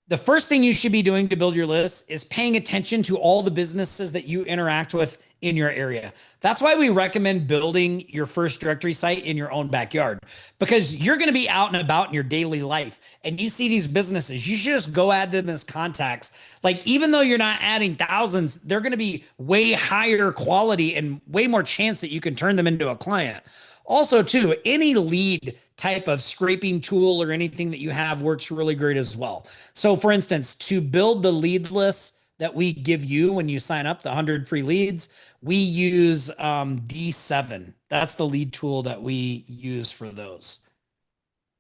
the first thing you should be doing to build your list is paying attention to all the businesses that you interact with in your area. That's why we recommend building your first directory site in your own backyard, because you're going to be out and about in your daily life and you see these businesses. You should just go add them as contacts. Like, even though you're not adding thousands, they're going to be way higher quality and way more chance that you can turn them into a client. Also, too, any lead type of scraping tool or anything that you have works really great as well. So, for instance, to build the leads list that we give you when you sign up, the 100 free leads, we use D7. That's the lead tool that we use for those.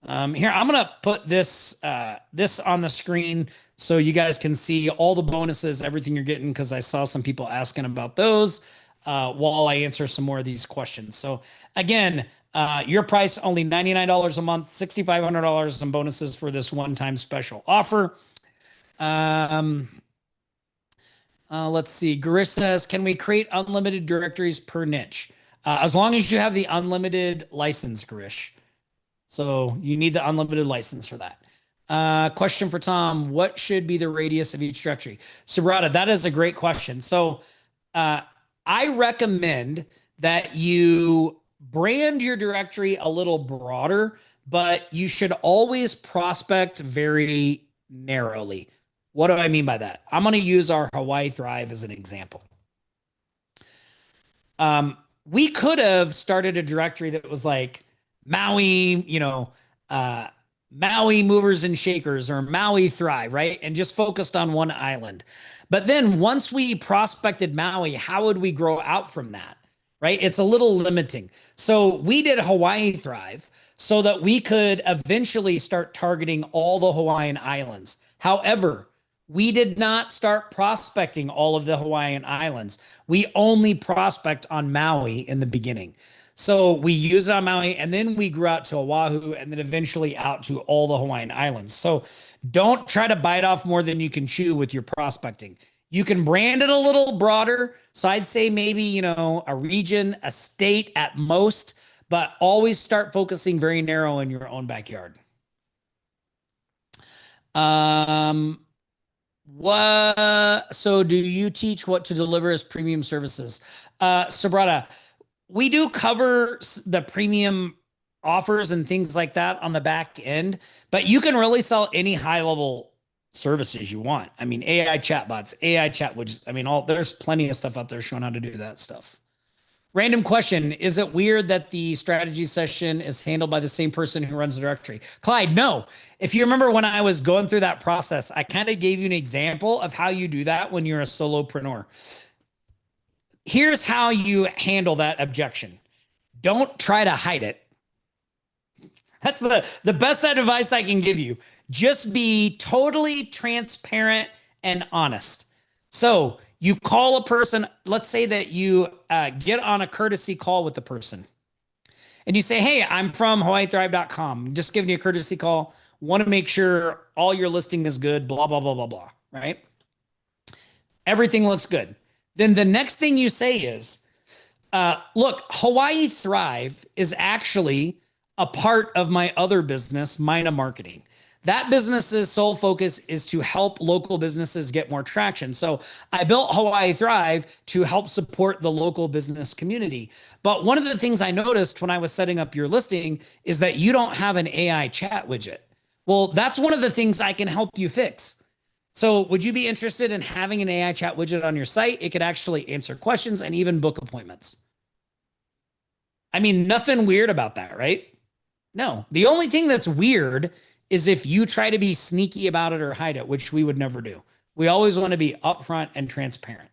Here, I'm going to put this on the screen so you guys can see all the bonuses, everything you're getting, because I saw some people asking about those. While I answer some more of these questions. So again, your price only $99 a month, $6,500 in bonuses for this one-time special offer. Let's see. Garish says, can we create unlimited directories per niche? As long as you have the unlimited license, Garish. So you need the unlimited license for that. Question for Tom. What should be the radius of each directory? Subrata, that is a great question. So I recommend that you brand your directory a little broader, but you should always prospect very narrowly. What do I mean by that? I'm going to use our Hawaii Thrive as an example. We could have started a directory that was like Maui, Maui movers and shakers, or Maui Thrive, right? And just focused on one island. But then once we prospected Maui, how would we grow out from that, right? It's a little limiting. So we did Hawaii Thrive so that we could eventually start targeting all the Hawaiian islands. However, we did not start prospecting all of the Hawaiian islands. We only prospect on Maui in the beginning. So we use it on Maui, and then we grew out to Oahu, and then eventually out to all the Hawaiian islands. So don't try to bite off more than you can chew with your prospecting. You can brand it a little broader. So I'd say maybe, a region, a state at most, but always start focusing very narrow in your own backyard. So do you teach what to deliver as premium services? Subrata, we do cover the premium offers and things like that on the back end, but you can really sell any high level services you want. I mean, AI chatbots, AI chat widgets. I mean, there's plenty of stuff out there showing how to do that stuff. Random question. Is it weird that the strategy session is handled by the same person who runs the directory? Clyde, no. If you remember when I was going through that process, I kind of gave you an example of how you do that when you're a solopreneur. Here's how you handle that objection. Don't try to hide it. That's the best advice I can give you. Just be totally transparent and honest. So you call a person, let's say that you get on a courtesy call with the person and you say, hey, I'm from HawaiiThrive.com. Just giving you a courtesy call. Want to make sure all your listing is good, blah, blah, blah, blah, blah, right? Everything looks good. Then the next thing you say is, look, Hawaii Thrive is actually a part of my other business, Mina Marketing. That business's sole focus is to help local businesses get more traction. So I built Hawaii Thrive to help support the local business community. But one of the things I noticed when I was setting up your listing is that you don't have an AI chat widget. Well, that's one of the things I can help you fix. So would you be interested in having an AI chat widget on your site? It could actually answer questions and even book appointments. I mean, nothing weird about that, right? No. The only thing that's weird is if you try to be sneaky about it or hide it, which we would never do. We always want to be upfront and transparent.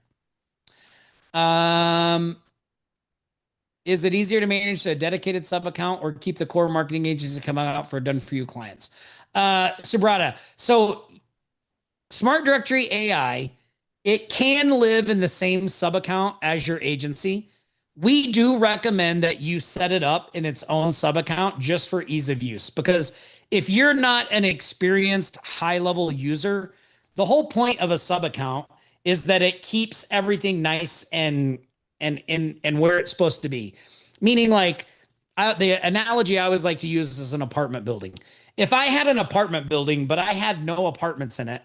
Is it easier to manage a dedicated sub account or keep the core marketing agency coming out for done for you clients? Subrata. So Smart Directory AI, it can live in the same sub account as your agency. We do recommend that you set it up in its own sub account just for ease of use. Because if you're not an experienced high level user, the whole point of a sub account is that it keeps everything nice and where it's supposed to be. Meaning, like the analogy I always like to use is an apartment building. If I had an apartment building, but I had no apartments in it,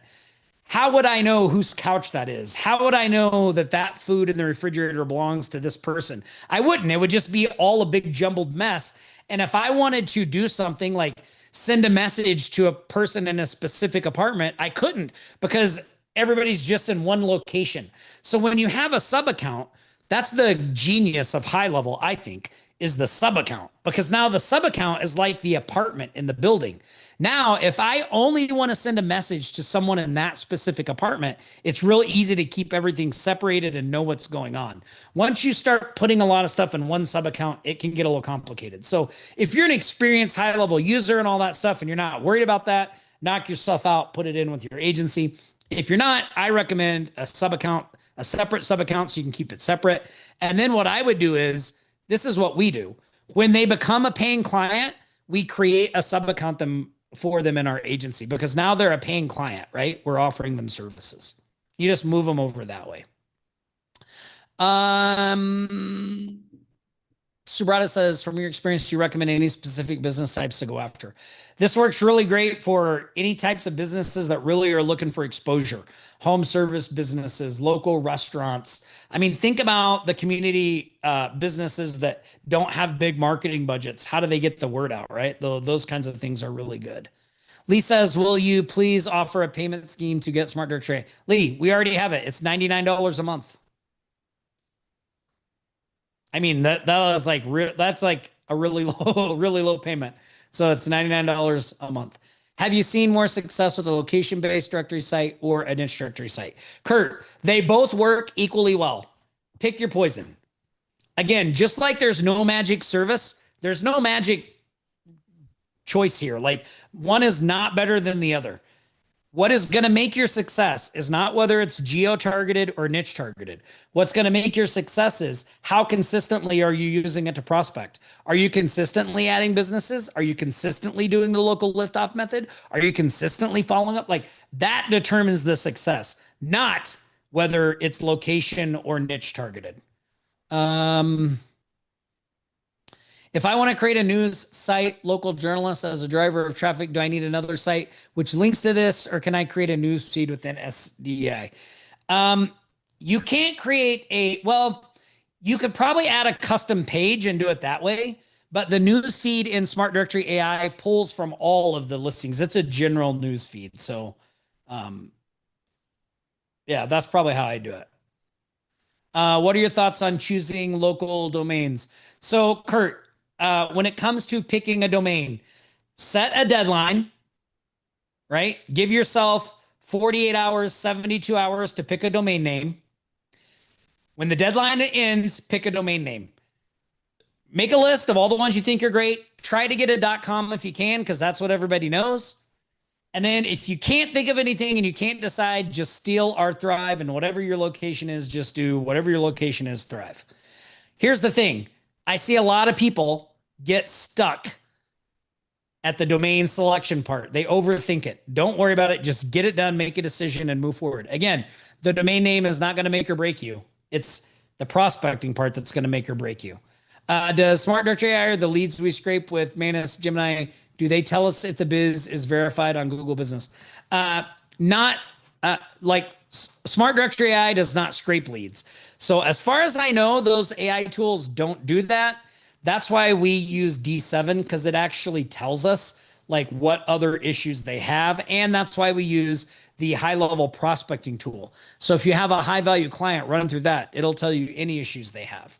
how would I know whose couch that is? How would I know that that food in the refrigerator belongs to this person? I wouldn't. It would just be all a big jumbled mess. And if I wanted to do something like send a message to a person in a specific apartment, I couldn't because everybody's just in one location. So when you have a sub account, that's the genius of high level, I think, is the sub account because now the sub account is like the apartment in the building. Now, if I only want to send a message to someone in that specific apartment, it's real easy to keep everything separated and know what's going on. Once you start putting a lot of stuff in one sub account, it can get a little complicated. So if you're an experienced high level user and all that stuff, and you're not worried about that, knock yourself out, put it in with your agency. If you're not, I recommend a sub account, a separate sub account so you can keep it separate. And then what I would do is, this is what we do. When they become a paying client, we create a sub account for them in our agency because now they're a paying client, right? We're offering them services. You just move them over that way. Subrata says, from your experience, do you recommend any specific business types to go after? This works really great for any types of businesses that really are looking for exposure. Home service businesses, local restaurants. I mean, think about the community businesses that don't have big marketing budgets. How do they get the word out, right? Those kinds of things are really good. Lee says, will you please offer a payment scheme to get Smart Directory? Lee, we already have it. It's $99 a month. I mean, that was like that's like a really low payment. So it's $99 a month. Have you seen more success with a location-based directory site or a niche directory site? Kurt, they both work equally well. Pick your poison. Again, just like there's no magic service, there's no magic choice here. Like one is not better than the other. What is going to make your success is not whether it's geo-targeted or niche targeted. What's going to make your success is how consistently are you using it to prospect? Are you consistently adding businesses? Are you consistently doing the local liftoff method? Are you consistently following up? Like that determines the success, not whether it's location or niche targeted. If I want to create a news site, local journalist as a driver of traffic, do I need another site which links to this, or can I create a news feed within SDI? You can't create well, you could probably add a custom page and do it that way, but the news feed in Smart Directory AI pulls from all of the listings. It's a general news feed. So, yeah, that's probably how I do it. What are your thoughts on choosing local domains? So, Kurt, when it comes to picking a domain, set a deadline, right? Give yourself 48 hours, 72 hours to pick a domain name. When the deadline ends, pick a domain name. Make a list of all the ones you think are great. Try to get a .com if you can, because that's what everybody knows. And then if you can't think of anything and you can't decide, just steal our Thrive, and whatever your location is, just do whatever your location is, Thrive. Here's the thing. I see a lot of people get stuck at the domain selection part. They overthink it. Don't worry about it. Just get it done, make a decision, and move forward. Again, the domain name is not going to make or break you. It's the prospecting part that's going to make or break you. Does Smart Directory AI or the leads we scrape with Manus, Gemini, do they tell us if the biz is verified on Google Business? Not like Smart Directory AI does not scrape leads. So as far as I know, those AI tools don't do that. That's why we use D7, because it actually tells us like what other issues they have. And that's why we use the high level prospecting tool. So if you have a high value client, run through that. It'll tell you any issues they have.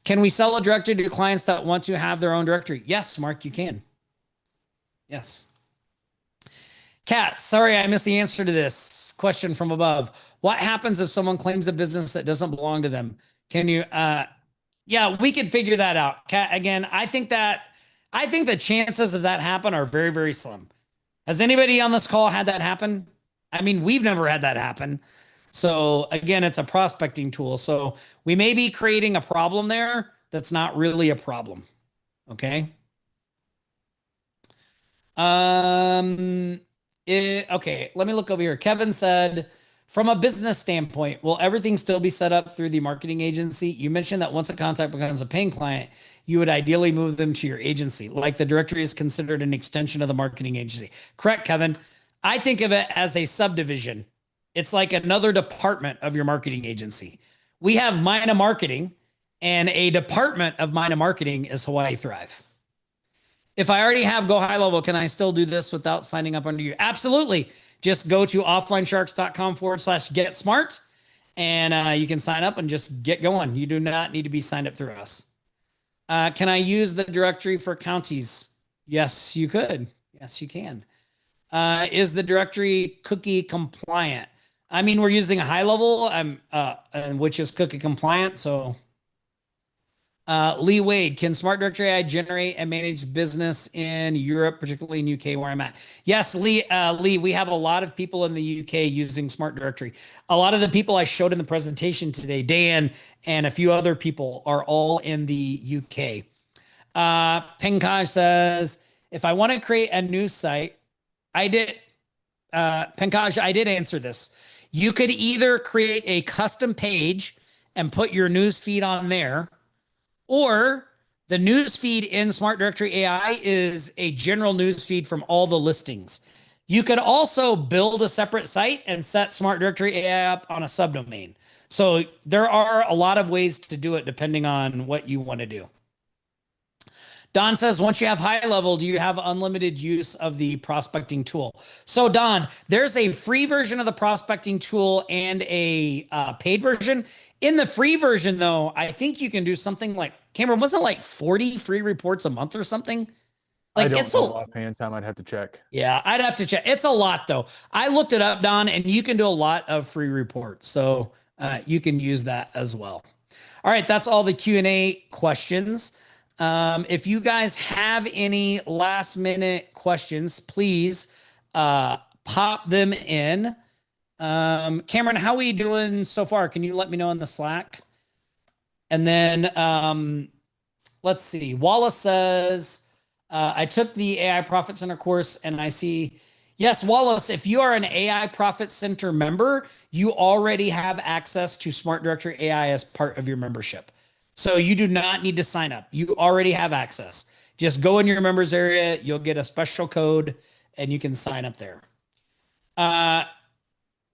Can we sell a directory to clients that want to have their own directory? Yes, Mark, you can. Yes. Kat, sorry, I missed the answer to this question from above. What happens if someone claims a business that doesn't belong to them? Can you Yeah, we can figure that out. Again, I think the chances of that happen are very, very slim. Has anybody on this call had that happen? I mean, we've never had that happen. So again, it's a prospecting tool. So we may be creating a problem there that's not really a problem. Okay. Um, okay, let me look over here. Kevin said, from a business standpoint, will everything still be set up through the marketing agency? You mentioned that once a contact becomes a paying client, you would ideally move them to your agency. Like the directory is considered an extension of the marketing agency. Correct, Kevin. I think of it as a subdivision. It's like another department of your marketing agency. We have Mina Marketing, and a department of Mina Marketing is Hawaii Thrive. If I already have Go High Level, can I still do this without signing up under you? Absolutely. Just go to offlinesharks.com/get smart and you can sign up and just get going. You do not need to be signed up through us. Can I use the directory for counties? Yes, you could. Yes, you can. Is the directory cookie compliant? I mean, we're using a high level, which is cookie compliant. So Lee Wade, can Smart Directory AI generate and manage business in Europe, particularly in UK where I'm at? Yes, Lee, we have a lot of people in the UK using Smart Directory. A lot of the people I showed in the presentation today, Dan and a few other people, are all in the UK. Pankaj says, if I want to create a news site, Pankaj, I did answer this. You could either create a custom page and put your news feed on there, or the news feed in Smart Directory AI is a general news feed from all the listings. You could also build a separate site and set Smart Directory AI up on a subdomain. So there are a lot of ways to do it depending on what you want to do. Don says, once you have high level, do you have unlimited use of the prospecting tool? So Don, there's a free version of the prospecting tool and a paid version. In the free version, though, I think you can do something like, Cameron, wasn't it like 40 free reports a month or something? Like, I don't know offhand, Tom. I'd have to check. Yeah, I'd have to check. It's a lot, though. I looked it up, Don, and you can do a lot of free reports. So you can use that as well. All right, that's all the Q&A questions. If you guys have any last minute questions, please pop them in. Cameron, how are we doing so far? Can you let me know in the Slack? And then let's see. Wallace says, I took the AI Profit Center course and I see, yes, Wallace, if you are an AI Profit Center member, you already have access to Smart Directory AI as part of your membership. So you do not need to sign up. You already have access. Just go in your members area. You'll get a special code and you can sign up there.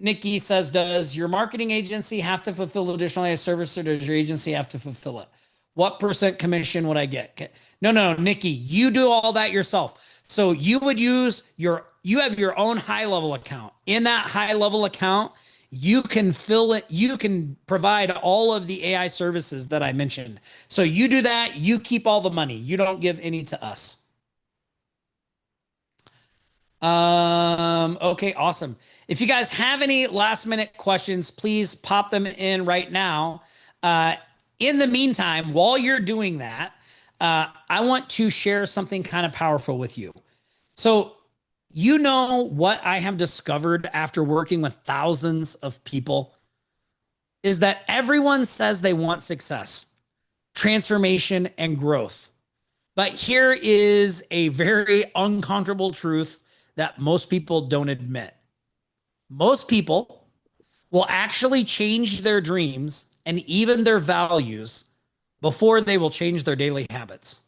Nikki says, does your marketing agency have to fulfill additional AI service or does your agency have to fulfill it? What % commission would I get? No, Nikki, you do all that yourself. So you would use you have your own high level account. In that high level account, you can fill it, you can provide all of the AI services that I mentioned. So you do that, you keep all the money. You don't give any to us. Okay, awesome. If you guys have any last minute questions, please pop them in right now. In the meantime, while you're doing that, I want to share something kind of powerful with you. So you know what I have discovered after working with thousands of people is that everyone says they want success, transformation, and growth. But here is a very uncomfortable truth that most people don't admit. Most people will actually change their dreams and even their values before they will change their daily habits.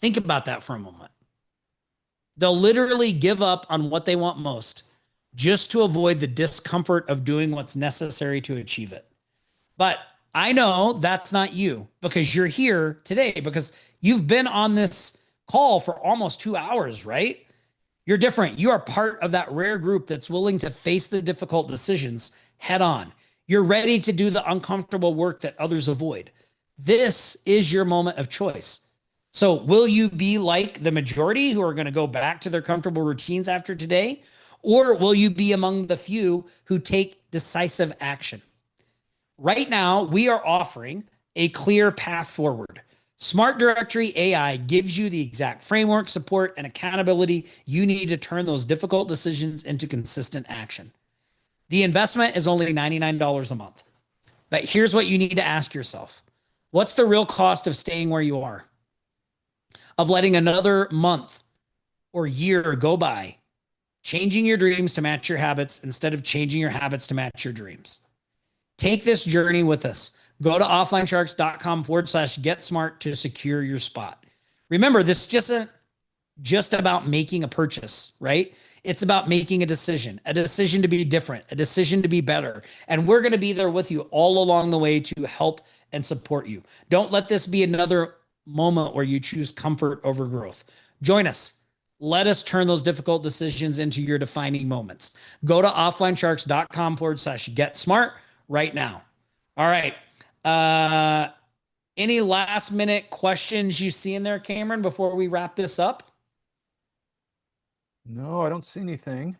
Think about that for a moment. They'll literally give up on what they want most just to avoid the discomfort of doing what's necessary to achieve it. But I know that's not you because you're here today because you've been on this call for almost 2 hours, right? You're different. You are part of that rare group that's willing to face the difficult decisions head on. You're ready to do the uncomfortable work that others avoid. This is your moment of choice. So will you be like the majority who are going to go back to their comfortable routines after today? Or will you be among the few who take decisive action? Right now, we are offering a clear path forward. Smart Directory AI gives you the exact framework, support, and accountability you need to turn those difficult decisions into consistent action. The investment is only $99 a month. But here's what you need to ask yourself. What's the real cost of staying where you are? Of letting another month or year go by, changing your dreams to match your habits instead of changing your habits to match your dreams. Take this journey with us. Go to offlinesharks.com/get smart to secure your spot. Remember, this isn't just about making a purchase, right? It's about making a decision to be different, a decision to be better. And we're going to be there with you all along the way to help and support you. Don't let this be another moment where you choose comfort over growth. Join us. Let us turn those difficult decisions into your defining moments. Go to offlinesharks.com/get smart right now. All right. Any last minute questions you see in there, Cameron, before we wrap this up? No, I don't see anything.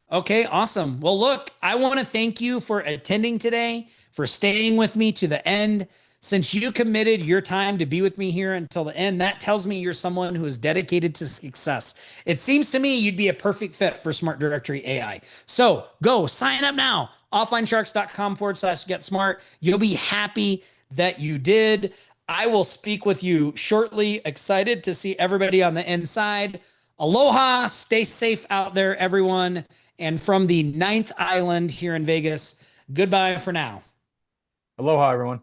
Okay, awesome. Well, look, I want to thank you for attending today, for staying with me to the end. Since you committed your time to be with me here until the end, that tells me you're someone who is dedicated to success. It seems to me you'd be a perfect fit for Smart Directory AI. So go sign up now, offlinesharks.com/get smart. You'll be happy that you did. I will speak with you shortly. Excited to see everybody on the inside. Aloha, stay safe out there, everyone. And from the 9th Island here in Vegas, goodbye for now. Aloha, everyone.